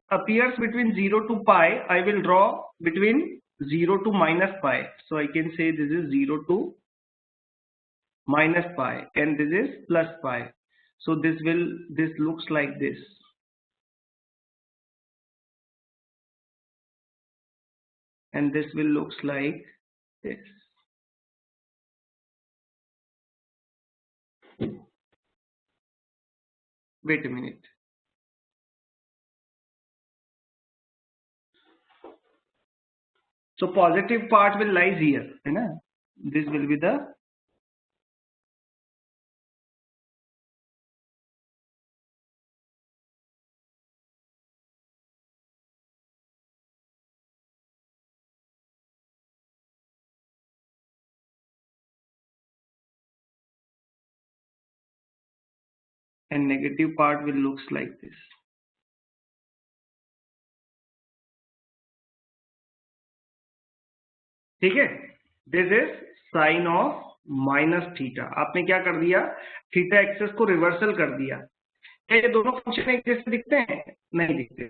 appears between 0 to pi, I will draw between 0 to minus pi. So I can say this is 0 to minus pi, and this is plus pi. So this looks like this. And this will looks like this. Wait a minute. So positive part will lies here, right? This will be the and negative part will looks like this. ठीक है, this is sin of minus theta. आपने क्या कर दिया, theta access को reversal कर दिया. क्या ये दोनों फंक्शन एक जैसे दिखते हैं? नहीं दिखते,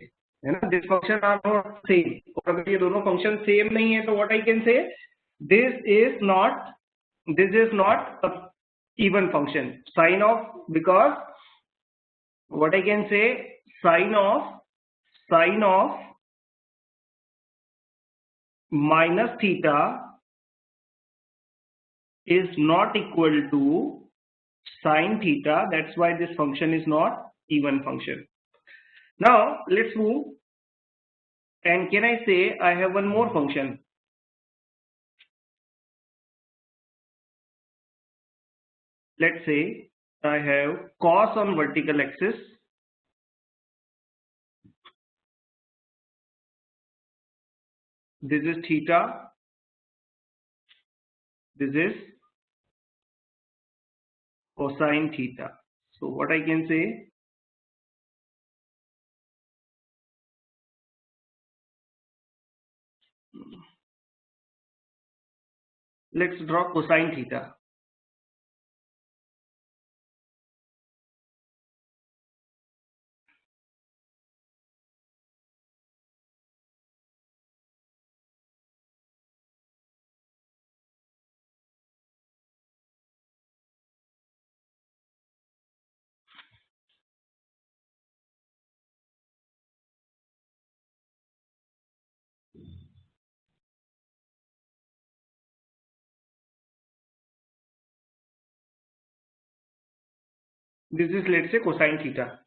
है ना. This function are not same. और अगर ये दोनों फंक्शन सेम नहीं है तो what I can say, this is not a even function. Sin of, because what I can say, sin of minus theta is not equal to sin theta. That's why this function is not even function. Now let's move, and can I say I have one more function. Let's say I have cos on vertical axis. This is theta. This is cosine theta. So what I can say, let's draw cosine theta. This is, let's say, cosine theta.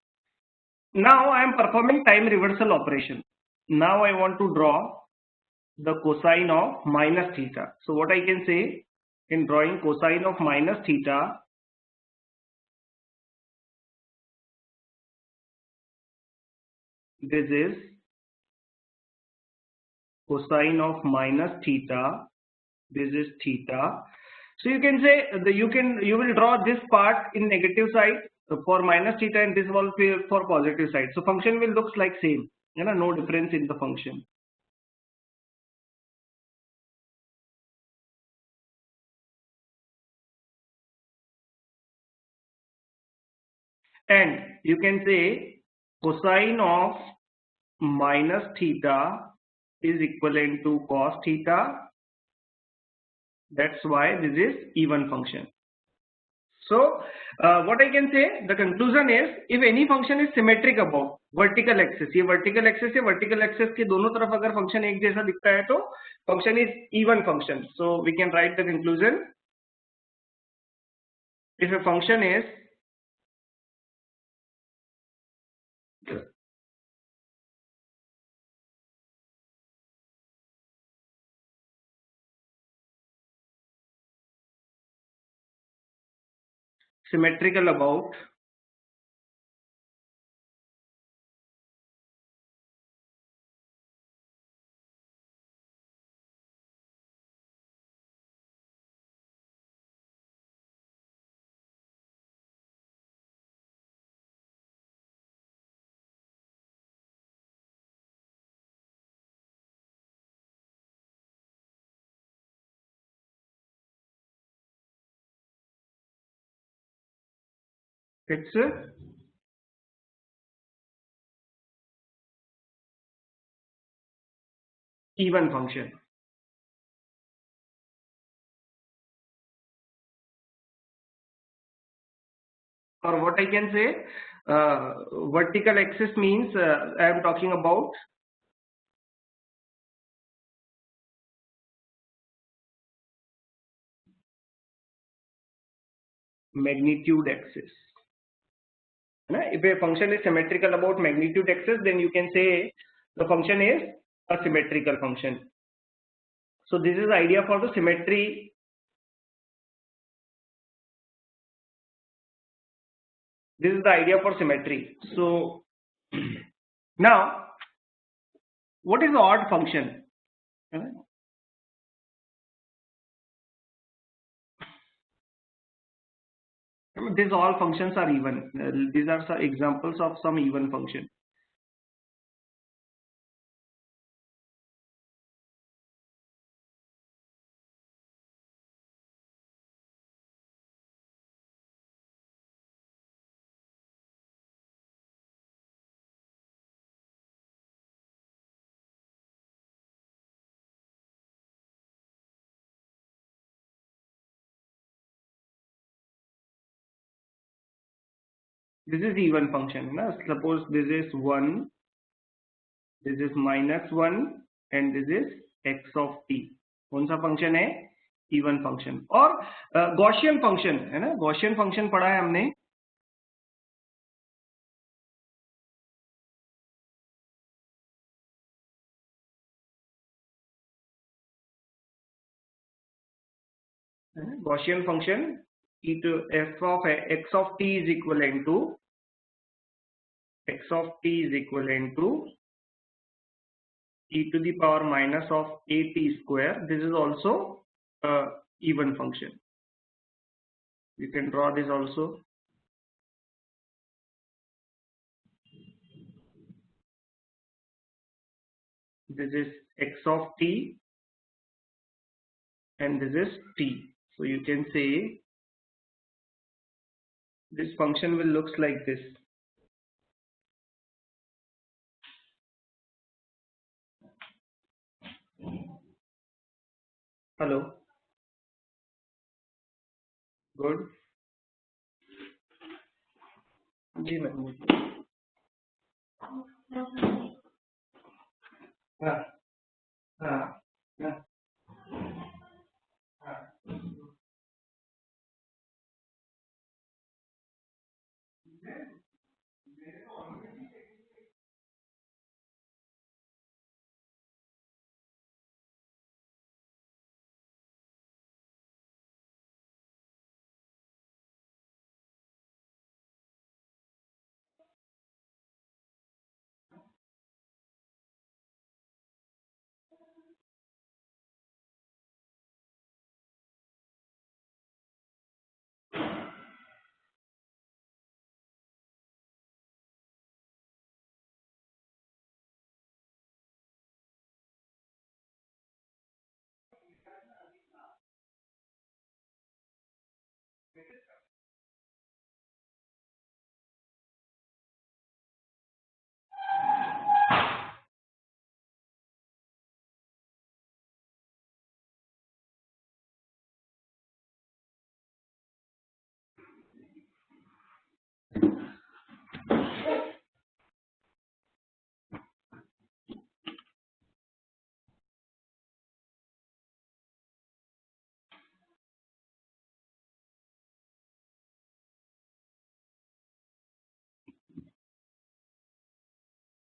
Now I am performing time reversal operation. Now I want to draw the cosine of minus theta. So what I can say, in drawing cosine of minus theta, this is cosine of minus theta, this is theta. So you can say you will draw this part in negative side for minus theta, and this will be for positive side. So function will looks like same, you know, no difference in the function. And you can say cosine of minus theta is equivalent to cos theta. That's why this is even function. So what I can say, the conclusion is, if any function is symmetric above vertical axis, ये vertical axis है, vertical axis के दोनों तरफ अगर function एक जैसा दिखता है तो function is even function. So we can write the conclusion, if a function is symmetrical about its even function. Or what I can say, vertical axis means I am talking about magnitude axis. If a function is symmetrical about magnitude axis, then you can say the function is a symmetrical function. So this is the idea for the symmetry. This is the idea for symmetry. So now, what is the odd function? These all functions are even. These are some examples of some even function. This is even function. Suppose this is 1, this is -1 and this is x of t. कौन सा function है? Even function. और Gaussian function है ना, Gaussian function पढ़ा है हमने. Gaussian function e to f of x of t is equivalent to e to the power minus of at square. This is also a even function. You can draw this also. This is x of t and this is t. So you can say this function will looks like this. Hello. Good. जी ma'am. हाँ हाँ हाँ.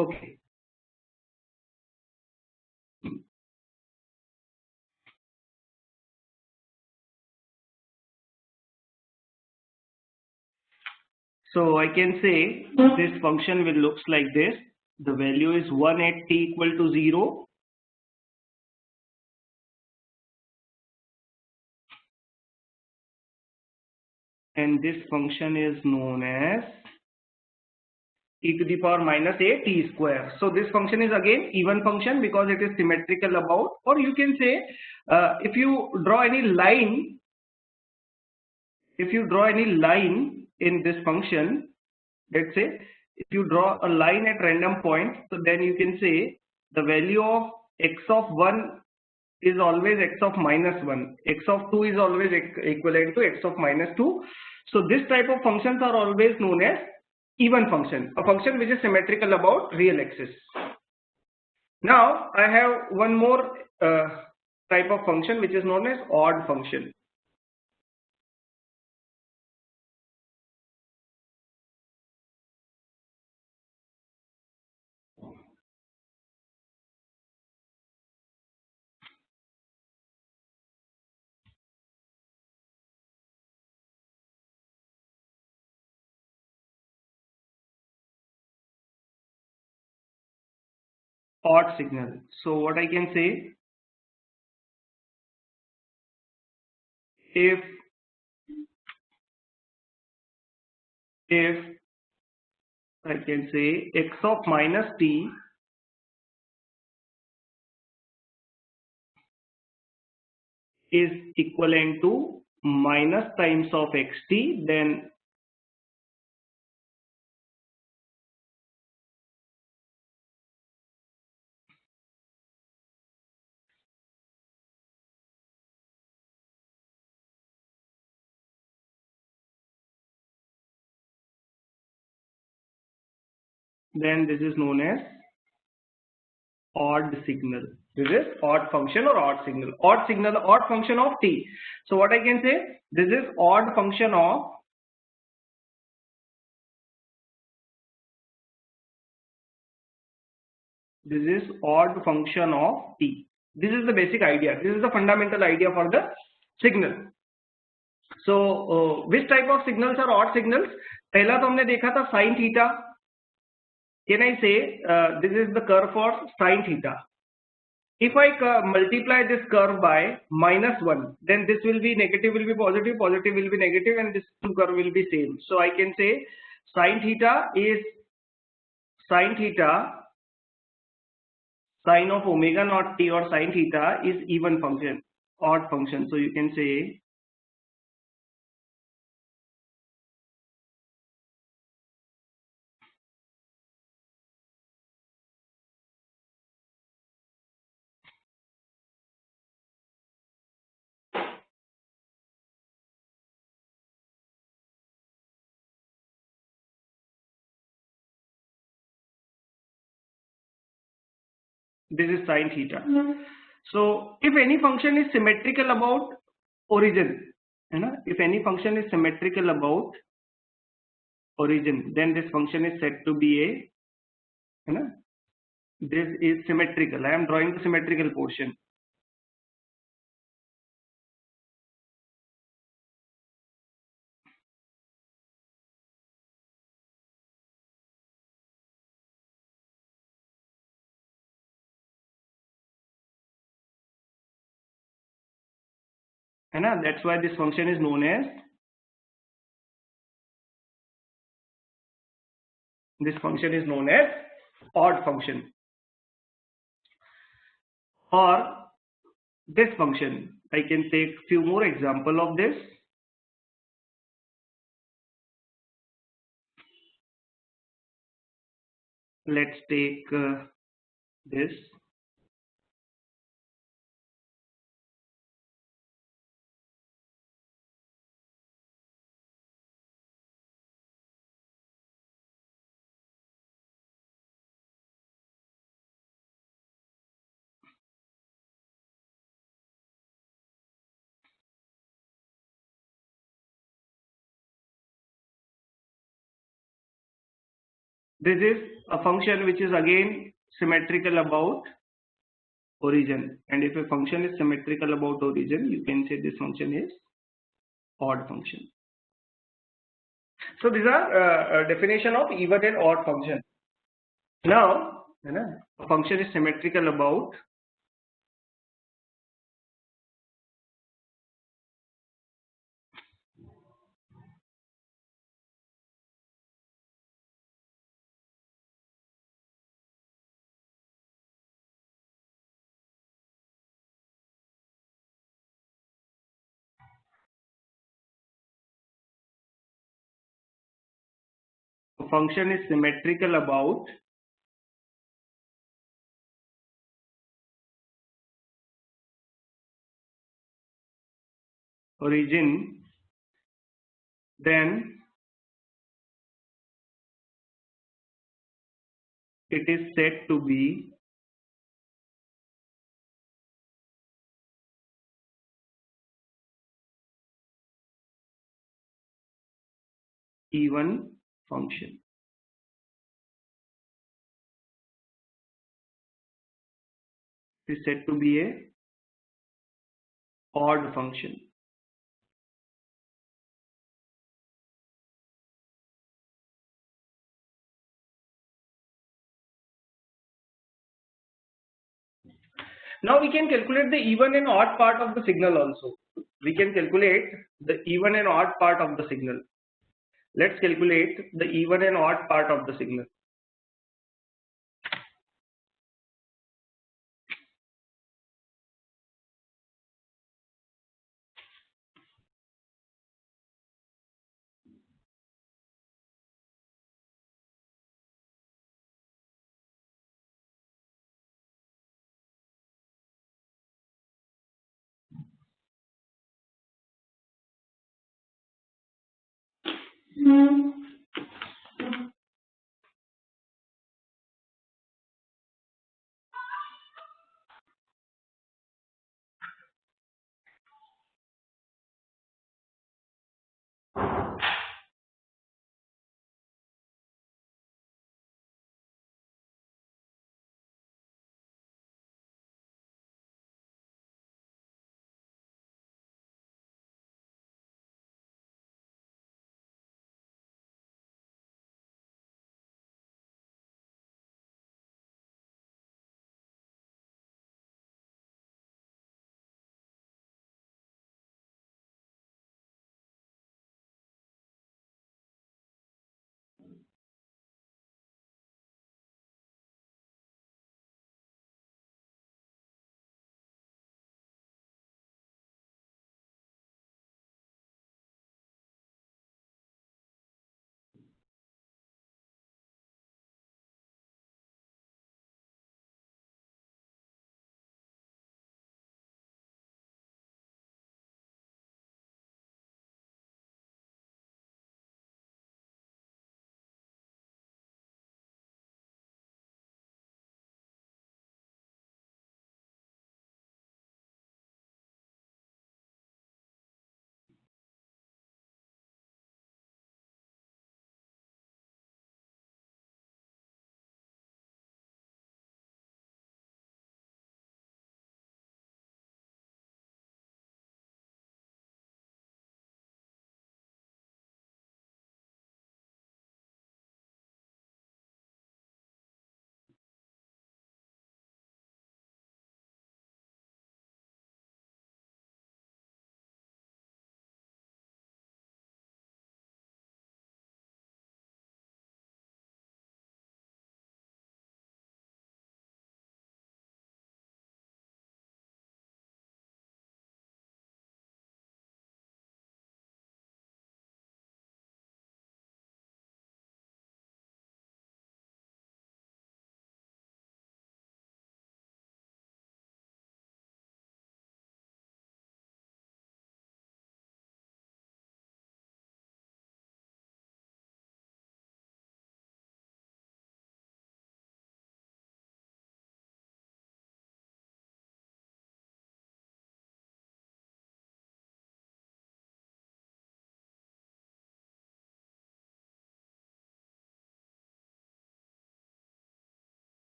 Okay. So I can say this function will looks like this. The value is 1 at t equal to 0. And this function is known as e to the power minus a t square. So this function is again even function because it is symmetrical about, or you can say if you draw any line, in this function, let's say if you draw a line at random points, so then you can say the value of x of 1 is always x of minus 1, x of 2 is always equivalent to x of minus 2. So this type of functions are always known as even function, a function which is symmetrical about real axis. Now I have one more type of function which is known as odd function. Odd signal. So what I can say, if I can say x of minus t is equivalent to minus times of xt, then this is known as odd signal. This is odd function or odd signal. Odd signal, odd function of t. So what I can say, this is odd function of t. This is the basic idea. This is the fundamental idea for the signal. So which type of signals are odd signals? पहला तो हमने देखा था sin theta. Can I say this is the curve for sin theta? If I multiply this curve by minus 1, then this will be negative will be positive, positive will be negative, and this curve will be same. So I can say sin theta is sine of omega naught t, or sin theta is even function, odd function. So you can say this is sin theta. So if any function is symmetrical about origin, if any function is symmetrical about origin, then this function is said to be a, this is symmetrical. I am drawing the symmetrical portion. That's why this function is known as, odd function. Or this function, I can take few more example of this. Let's take this. This is a function which is again symmetrical about origin, and if a function is symmetrical about origin, you can say this function is odd function. So these are definition of even and odd function. Now, a function is symmetrical about origin, then it is said to be even function. It is said to be a odd function. Now we can calculate the even and odd part of the signal also. We can calculate the even and odd part of the signal. Let's calculate the even and odd part of the signal.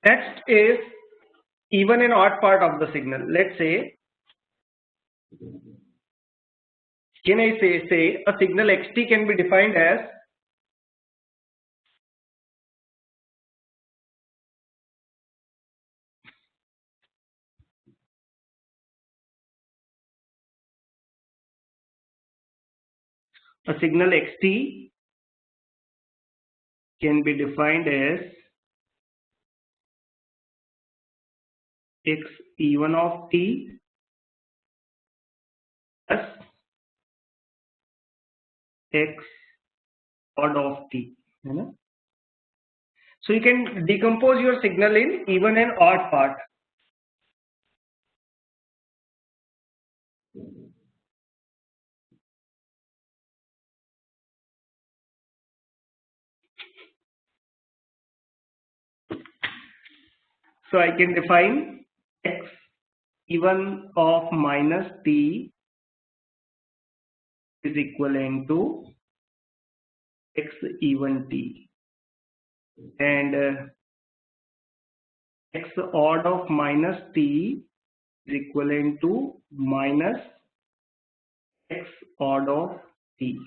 Next is even and odd part of the signal. Let's say, can I say a signal xt can be defined as a signal xt can be defined as x e1 of t plus x odd of t. So you can decompose your signal in even and odd part. So I can define x e1 of minus t is equivalent to x e1 t, and x odd of minus t is equivalent to minus x odd of t.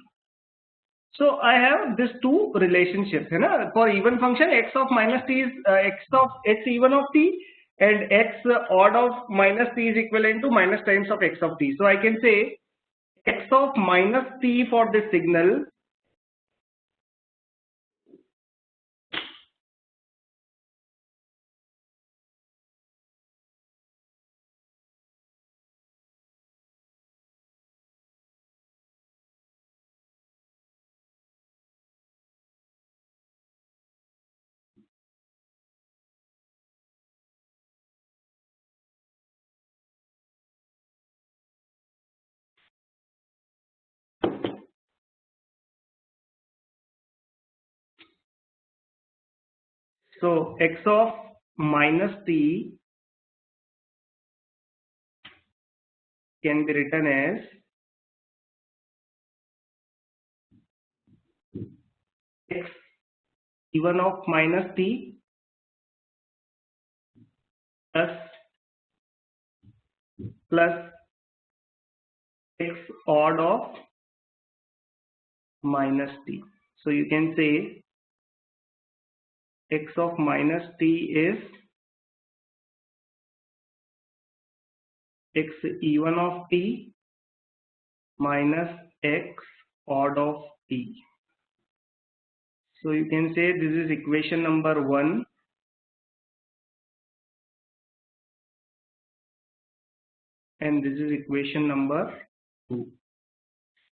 So I have these two relationships. For even function, x of minus t is x even of t, and x odd of minus t is equivalent to minus times of x of t. So I can say x of minus t for this signal so x of minus t can be written as x even of minus t plus x odd of minus t. So you can say x of minus t is x e1 of t minus x odd of t. So you can say this is equation number 1, and this is equation number 2.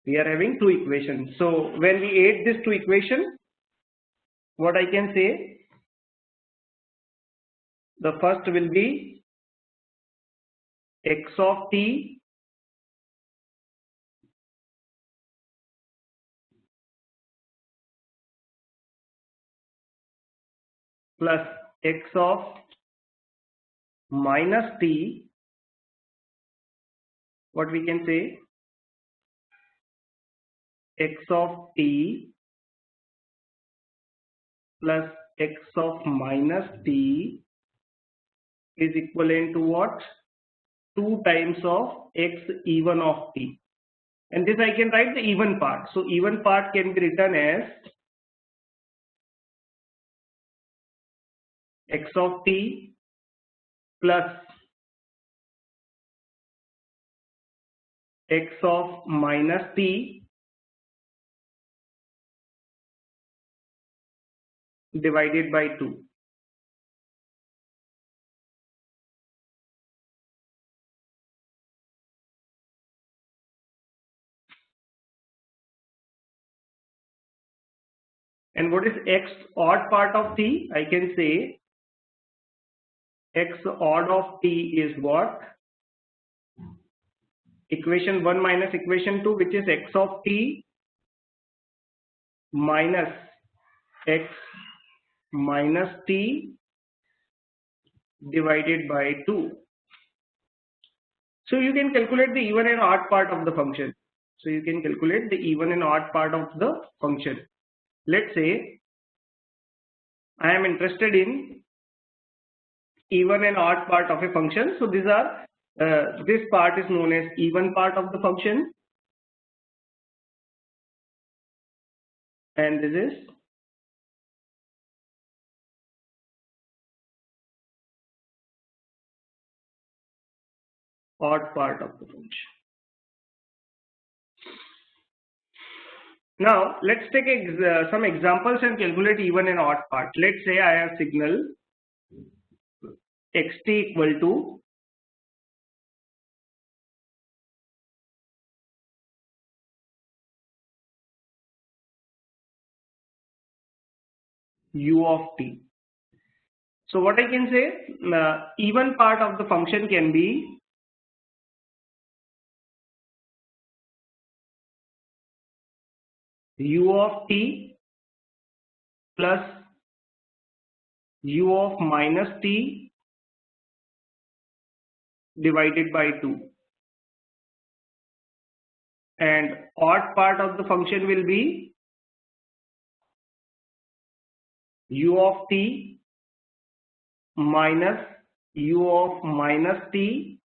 We are having two equations. So when we add these two equations, what I can say, the first will be x of t plus x of minus t, what we can say, x of t plus x of minus t is equivalent to what? 2 times of x even of t. And this I can write the even part. So even part can be written as x of t plus x of minus t divided by 2. And what is x odd part of t? I can say x odd of t is what? Equation 1 minus equation 2, which is x of t minus x minus t divided by 2. So you can calculate the even and odd part of the function. So you can calculate the even and odd part of the function. Let's say I am interested in even and odd part of a function. So these are this part is known as even part of the function, and this is odd part of the function. Now let's take some examples and calculate even and odd part. Let's say I have signal xt equal to u of t. So what I can say, even part of the function can be u of t plus u of minus t divided by 2, and odd part of the function will be u of t minus u of minus t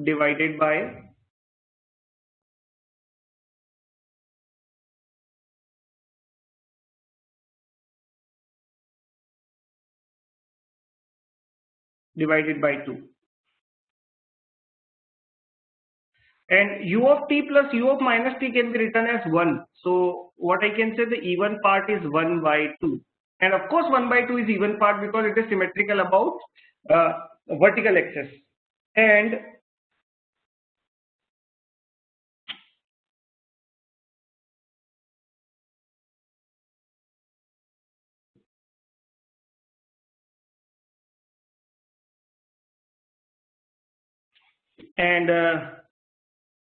divided by 2. And u of t plus u of minus t can be written as 1. So what I can say, the even part is 1 by 2. And of course 1 by 2 is even part because it is symmetrical about vertical axis. And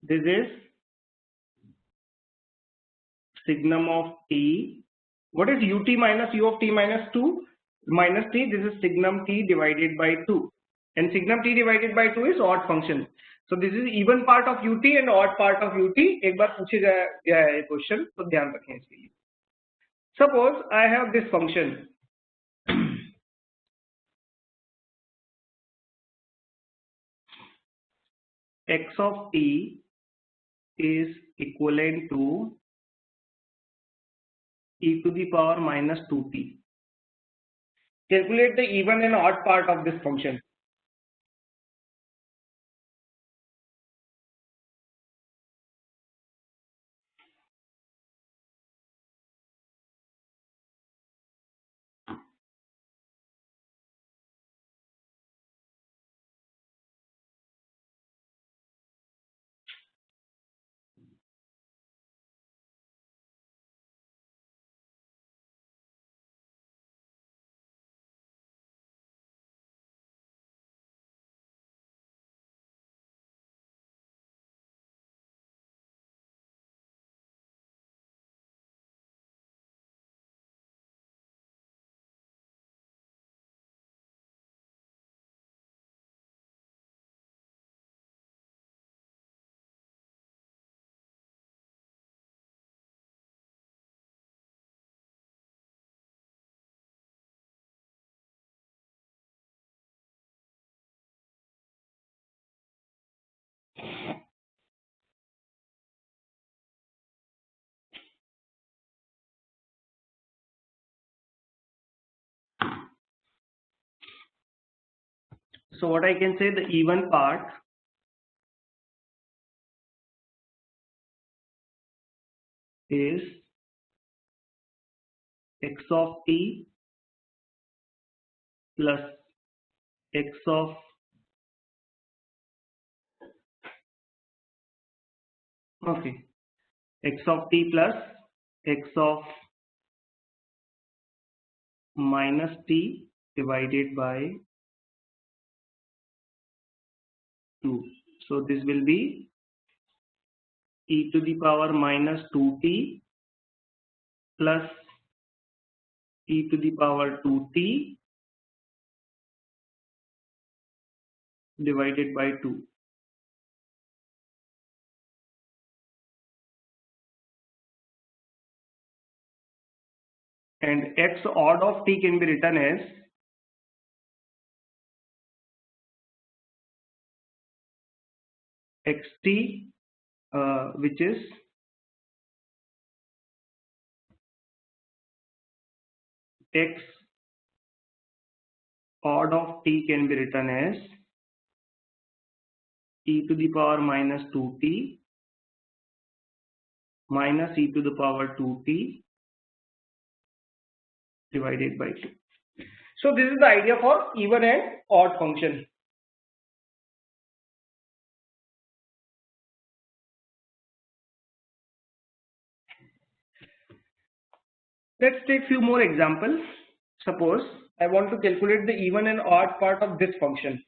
this is signum of t. What is ut minus u of t minus 2 minus t? This is signum t divided by 2, and signum t divided by 2 is odd function. So this is even part of ut and odd part of ut. एक बार पूछे गया है question, तो ध्यान रखें इसके लिए. Suppose I have this function x of t is equivalent to e to the power minus 2t. Calculate the even and odd part of this function. So what I can say, the even part is x of t plus x of x of t plus x of minus t divided by 2. So this will be e to the power minus 2t plus e to the power 2t divided by 2. And x odd of t can be written as xt which is x odd of t can be written as e to the power minus 2t minus e to the power 2t divided by 2. So this is the idea for even and odd function. Let's take few more examples. Suppose I want to calculate the even and odd part of this function.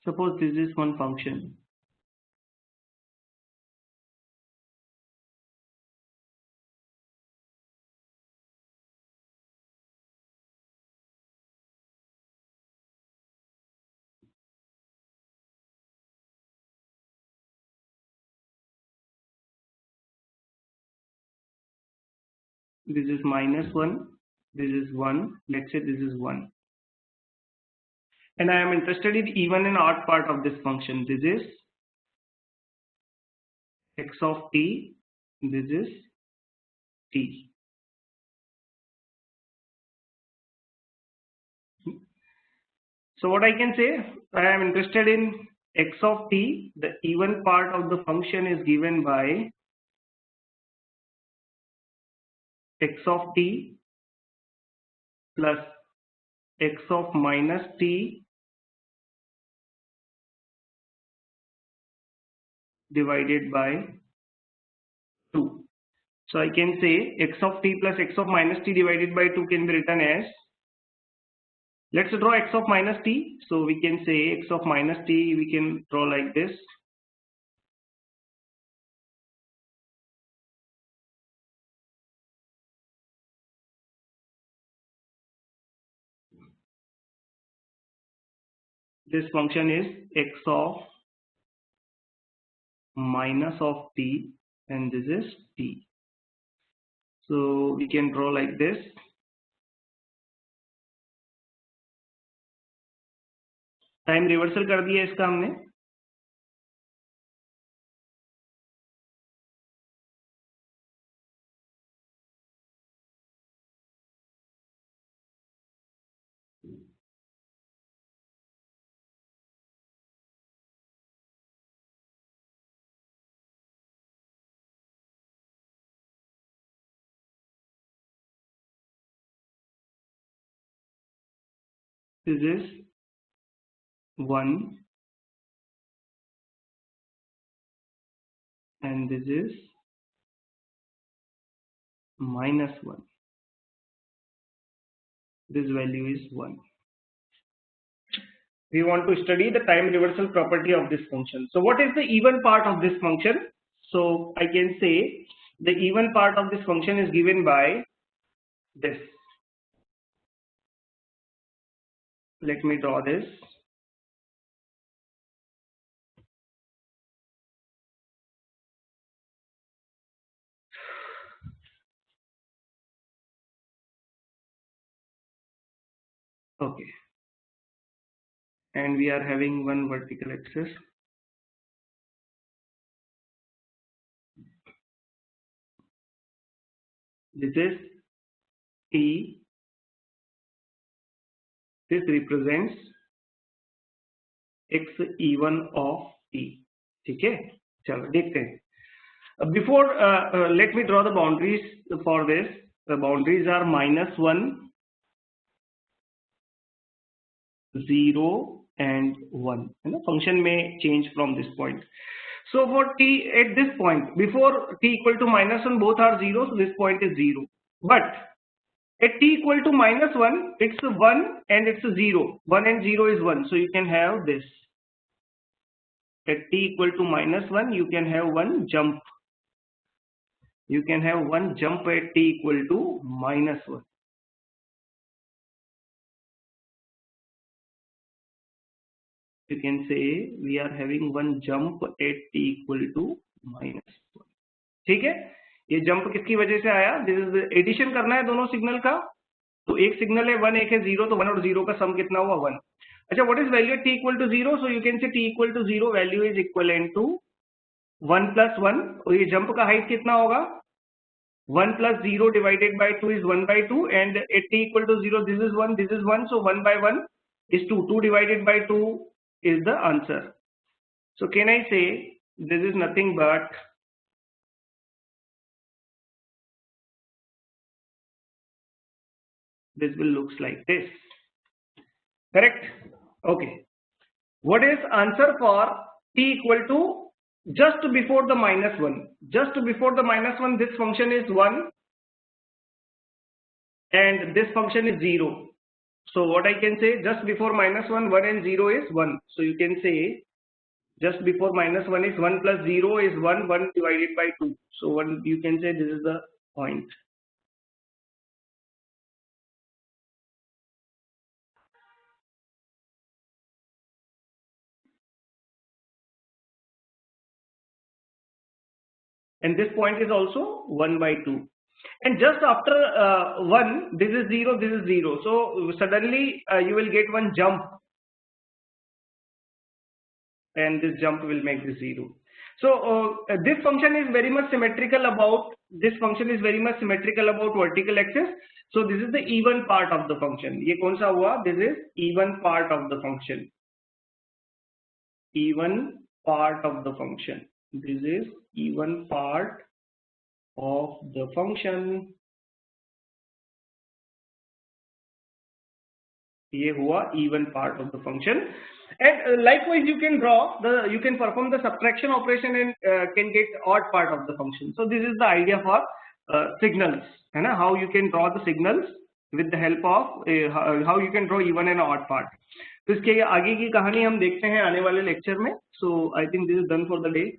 Suppose this is one function. This is minus 1, this is 1, let's say this is 1. And I am interested in even and odd part of this function. This is x of t, this is t. So what I can say, I am interested in x of t, the even part of the function is given by x of t plus x of minus t divided by 2. So I can say x of t plus x of minus t divided by 2 can be written as, let's draw x of minus t. So we can say x of minus t we can draw like this. This function is x of minus of t and this is t. So we can draw like this. Time reversal कर दिया इसका हमने. This is 1 and this is minus 1. This value is 1. We want to study the time reversal property of this function. So what is the even part of this function? So I can say the even part of this function is given by this. Let me draw this. Okay. And we are having one vertical axis. This is t. This represents x even of t. ठीक है, चलो देखते हैं. Before let me draw the boundaries for this. The boundaries are -1, 0 and 1. You know, function may change from this point. So for t at this point, before t equal to -1, both are 0, so this point is 0. But at t equal to -1, it's 1 and it's 0. 1 and 0 is 1, so you can have this. At t equal to -1, you can have one jump. You can have one jump at t equal to -1. You can say we are having one jump at t equal to -1. ठीक है, ये jump किसकी वजह से आया? This is addition करना है दोनों सिग्नल का, तो एक सिग्नल है 1, एक है 0, तो 1 और 0 का सम कितना हुआ? 1. अच्छा, what is value at t equal to 0? So you can say t equal to 0 value is equivalent to 1 plus 1, और ये जंप का हाइट कितना होगा? 1 plus 0 divided by 2 is 1 by 2, and at t equal to 0, this is 1, this is 1, so 1 by 1 is 2. 2 divided by 2 is the answer. So can I say this is nothing but this will looks like this, correct? Okay. What is answer for t equal to just before the -1? Just before the -1, this function is 1 and this function is 0. So what I can say, just before -1, 1 and 0 is 1. So you can say just before -1 is 1 plus 0 is 1, 1 divided by 2. So you can say this is the point. And this point is also 1 by 2. And just after 1, this is 0, this is 0. So suddenly you will get one jump, and this jump will make this 0. So this function is very much symmetrical about vertical axis. So this is the even part of the function. ये कौन सा हुआ? This is even part of the function. Even part of the function. This is even part of the function. ये हुआ even part of the function. And likewise you can perform the subtraction operation and can get odd part of the function. So this is the idea for signals, है ना? How you can draw the signals with the help of how you can draw even and odd part. तो इसके आगे की कहानी हम देखते हैं आने वाले लेक्चर में. So I think this is done for the day.